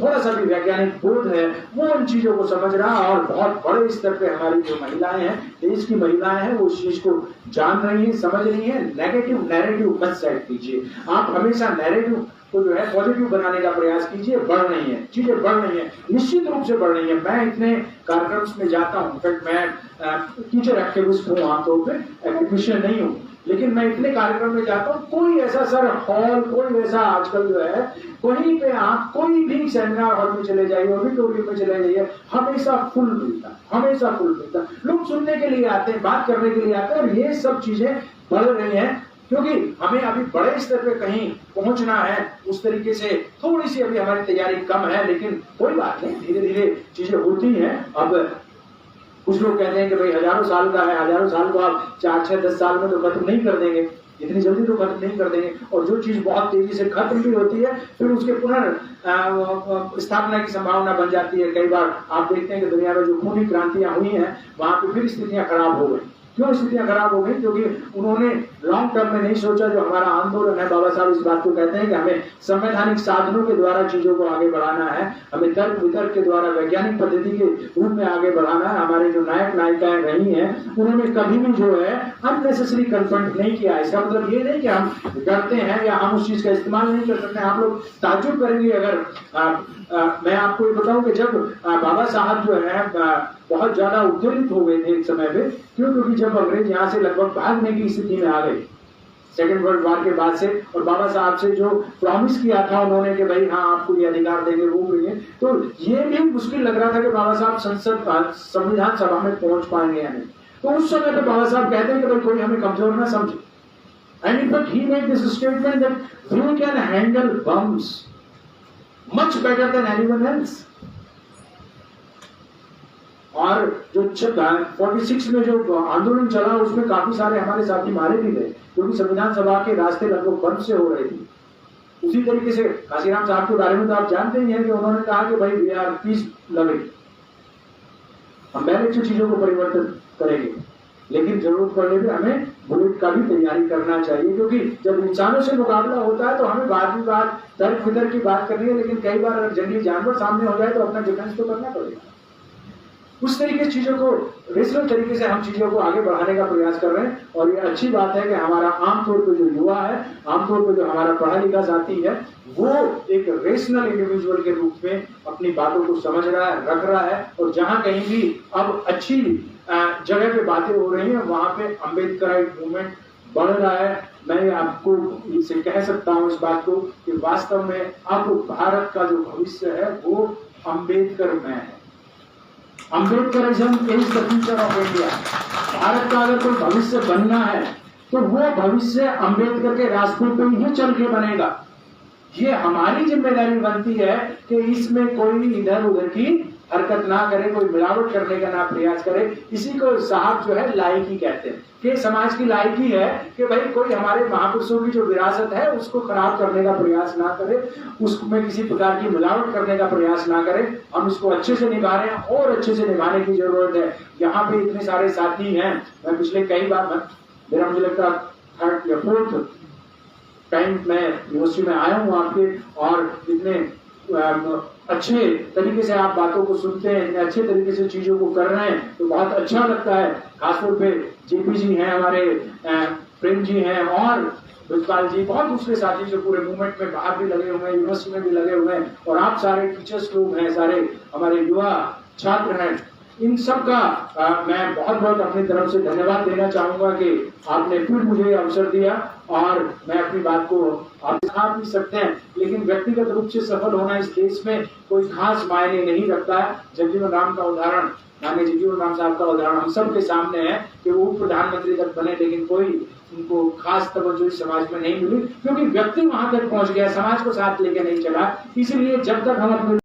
थोड़ा सा भी वैज्ञानिक बोध है, वो उन चीजों को समझ रहा है। और बहुत बड़े स्तर पे हमारी जो महिलाएं हैं, देश की महिलाएं हैं, वो उस चीज को जान रही है, समझ रही है। नेगेटिव नैरेटिव मत सेट कीजिए, आप हमेशा नैरेटिव को जो है पॉजिटिव बनाने का प्रयास कीजिए। बढ़ रही है चीजें, बढ़ रही है, निश्चित रूप से बढ़ रही है। मैं इतने कार्यक्रम में जाता हूँ, इनफैक्ट मैं टीचर एक्टिविस्ट हूँ, आमतौर पर एकेडमिशियन नहीं हूँ, लेकिन मैं इतने कार्यक्रम में जाता हूँ, कोई ऐसा सर हॉल, कोई ऐसा आजकल जो है कहीं पे आप कोई भी सेमिनार हॉल में चले जाइए, ऑडिटोरियम में चले जाइए, हमेशा फुल मिलता, हमेशा फुल मिलता। लोग सुनने के लिए आते हैं, बात करने के लिए आते हैं, और ये सब चीजें बढ़ रही हैं, क्योंकि हमें अभी बड़े स्तर पे कहीं पहुंचना है। उस तरीके से थोड़ी सी अभी हमारी तैयारी कम है, लेकिन कोई बात नहीं, धीरे धीरे चीजें होती हैं। अब कुछ लोग कहते हैं कि भाई हजारों साल का है, हजारों साल को आप 4, 6, 10 साल में तो खत्म नहीं कर देंगे, इतनी जल्दी तो खत्म नहीं कर देंगे। और जो चीज बहुत तेजी से खत्म भी होती है, फिर उसके पुनर्स्थापना की संभावना बन जाती है। कई बार आप देखते हैं कि दुनिया में जो खूनी क्रांतियां हुई हैं, वहां पे फिर स्थितियां खराब हो गई। क्यों स्थितियां खराब हो गई? क्योंकि उन्होंने लॉन्ग टर्म में नहीं सोचा। जो हमारा आंदोलन है, बाबा साहब इस बात को कहते हैं कि हमें संवैधानिक साधनों के द्वारा चीजों को आगे बढ़ाना है, हमें तर्क वितर्क के द्वारा वैज्ञानिक पद्धति के रूप में आगे बढ़ाना है। हमारे जो नायक नायिकाएं रही हैं, उन्होंने कभी भी जो है अननेसेसरी कन्फ्रंट नहीं किया। इसका मतलब ये नहीं कि हम डरते हैं या हम उस चीज का इस्तेमाल नहीं कर सकते। आप लोग ताज्जुब करेंगे अगर मैं आपको ये बताऊं कि जब बाबा साहब जो है बहुत ज्यादा उत्तेजित हो गए थे एक समय पे, क्योंकि जब अंग्रेज यहाँ से लगभग भागने की स्थिति में आ गए सेकेंड वर्ल्ड वॉर के बाद से, और बाबा साहब से जो प्रॉमिस किया था उन्होंने कि भाई हाँ आपको ये अधिकार देंगे, वो देंगे, तो ये भी मुश्किल लग रहा था कि बाबा साहब संविधान सभा में पहुंच पाएंगे या नहीं। तो उस समय पे बाबा साहब कहते हैं कि भाई कोई हमें कमजोर ना समझे। And in fact he made this statement that we can handle bombs much better than anyone else. और जो 46 में जो आंदोलन चला, उसमें काफी सारे हमारे साथी मारे भी गए, क्योंकि संविधान सभा के रास्ते लगभग बंद से हो रहे थे। उसी तरीके से काशीराम साहब के बारे में तो आप जानते ही हैं कि उन्होंने कहा कि भाई वी आर पीस लविंग, हम पहले से चीजों को परिवर्तन करेंगे, लेकिन जरूरत पड़ने पर हमें बुलेट का भी तैयारी करना चाहिए। क्योंकि जब इंसानों से मुकाबला होता है तो हमें बात तर्क वितर्क की बात करनी है, लेकिन कई बार अगर जंगली जानवर सामने हो जाए तो अपना डिफेंस तो करना पड़ेगा। उस तरीके चीजों को रेशनल तरीके से हम चीजों को आगे बढ़ाने का प्रयास कर रहे हैं। और ये अच्छी बात है कि हमारा आमतौर पर जो युवा है, आमतौर पर जो हमारा पढ़ा लिखा साथी है, वो एक रेशनल इंडिविजुअल के रूप में अपनी बातों को समझ रहा है, रख रहा है। और जहां कहीं भी अब अच्छी जगह पे बातें हो रही हैं, वहां पे अम्बेडकराइट मूवमेंट बढ़ रहा है। मैं आपको इसे कह सकता हूं इस बात को कि वास्तव में अब भारत का जो भविष्य है वो अम्बेडकर में है। Ambedkarism is the future of India. Bharat का अगर कोई भविष्य बनना है तो वो भविष्य अम्बेडकर के रास्ते पे ही चल के बनेगा। ये हमारी जिम्मेदारी बनती है कि इसमें कोई इधर उधर की हरकत ना करे, कोई मिलावट करने का ना प्रयास करे। इसी को साहब जो है लायकी कहते हैं कि समाज की लायकी है कि भाई कोई हमारे महापुरुषों की जो विरासत है उसको खराब करने का प्रयास ना करे, उसमें किसी प्रकार की मिलावट करने का प्रयास ना करे। हम इसको अच्छे से निभा रहे हैं और अच्छे से निभाने की जरूरत है। यहाँ पे इतने सारे साथी हैं, मैं पिछले कई बार मेरा मुझे लगता 3rd या 4th टाइम मैं यूनिवर्सिटी में आया हूँ आपके, और इतने अच्छे तरीके से आप बातों को सुनते हैं, इतने अच्छे तरीके से चीजों को कर रहे हैं, तो बहुत अच्छा लगता है। खासतौर पे जेपी जी हैं हमारे, प्रेम जी हैं, और ब्रजपाल जी, बहुत दूसरे साथी जो पूरे मूवमेंट में बाहर भी लगे हुए हैं, यूनिवर्सिटी में भी लगे हुए हैं, और आप सारे टीचर्स लोग हैं, सारे हमारे युवा छात्र हैं, इन सब का मैं बहुत बहुत अपनी तरफ से धन्यवाद देना चाहूंगा कि आपने फिर मुझे अवसर दिया, और मैं अपनी बात को आप दिखा भी सकते हैं, लेकिन व्यक्तिगत रूप से सफल होना इस देश में कोई खास मायने नहीं रखता है। जगजीवन राम का उदाहरण, माननीय जगजीवन राम साहब का उदाहरण हम सबके सामने है कि वो प्रधानमंत्री तक बने, लेकिन कोई उनको खास तवज्जो समाज में नहीं मिली, क्योंकि व्यक्ति वहां तक पहुंच गया, समाज को साथ लेके नहीं चला। इसलिए जब तक हम अपने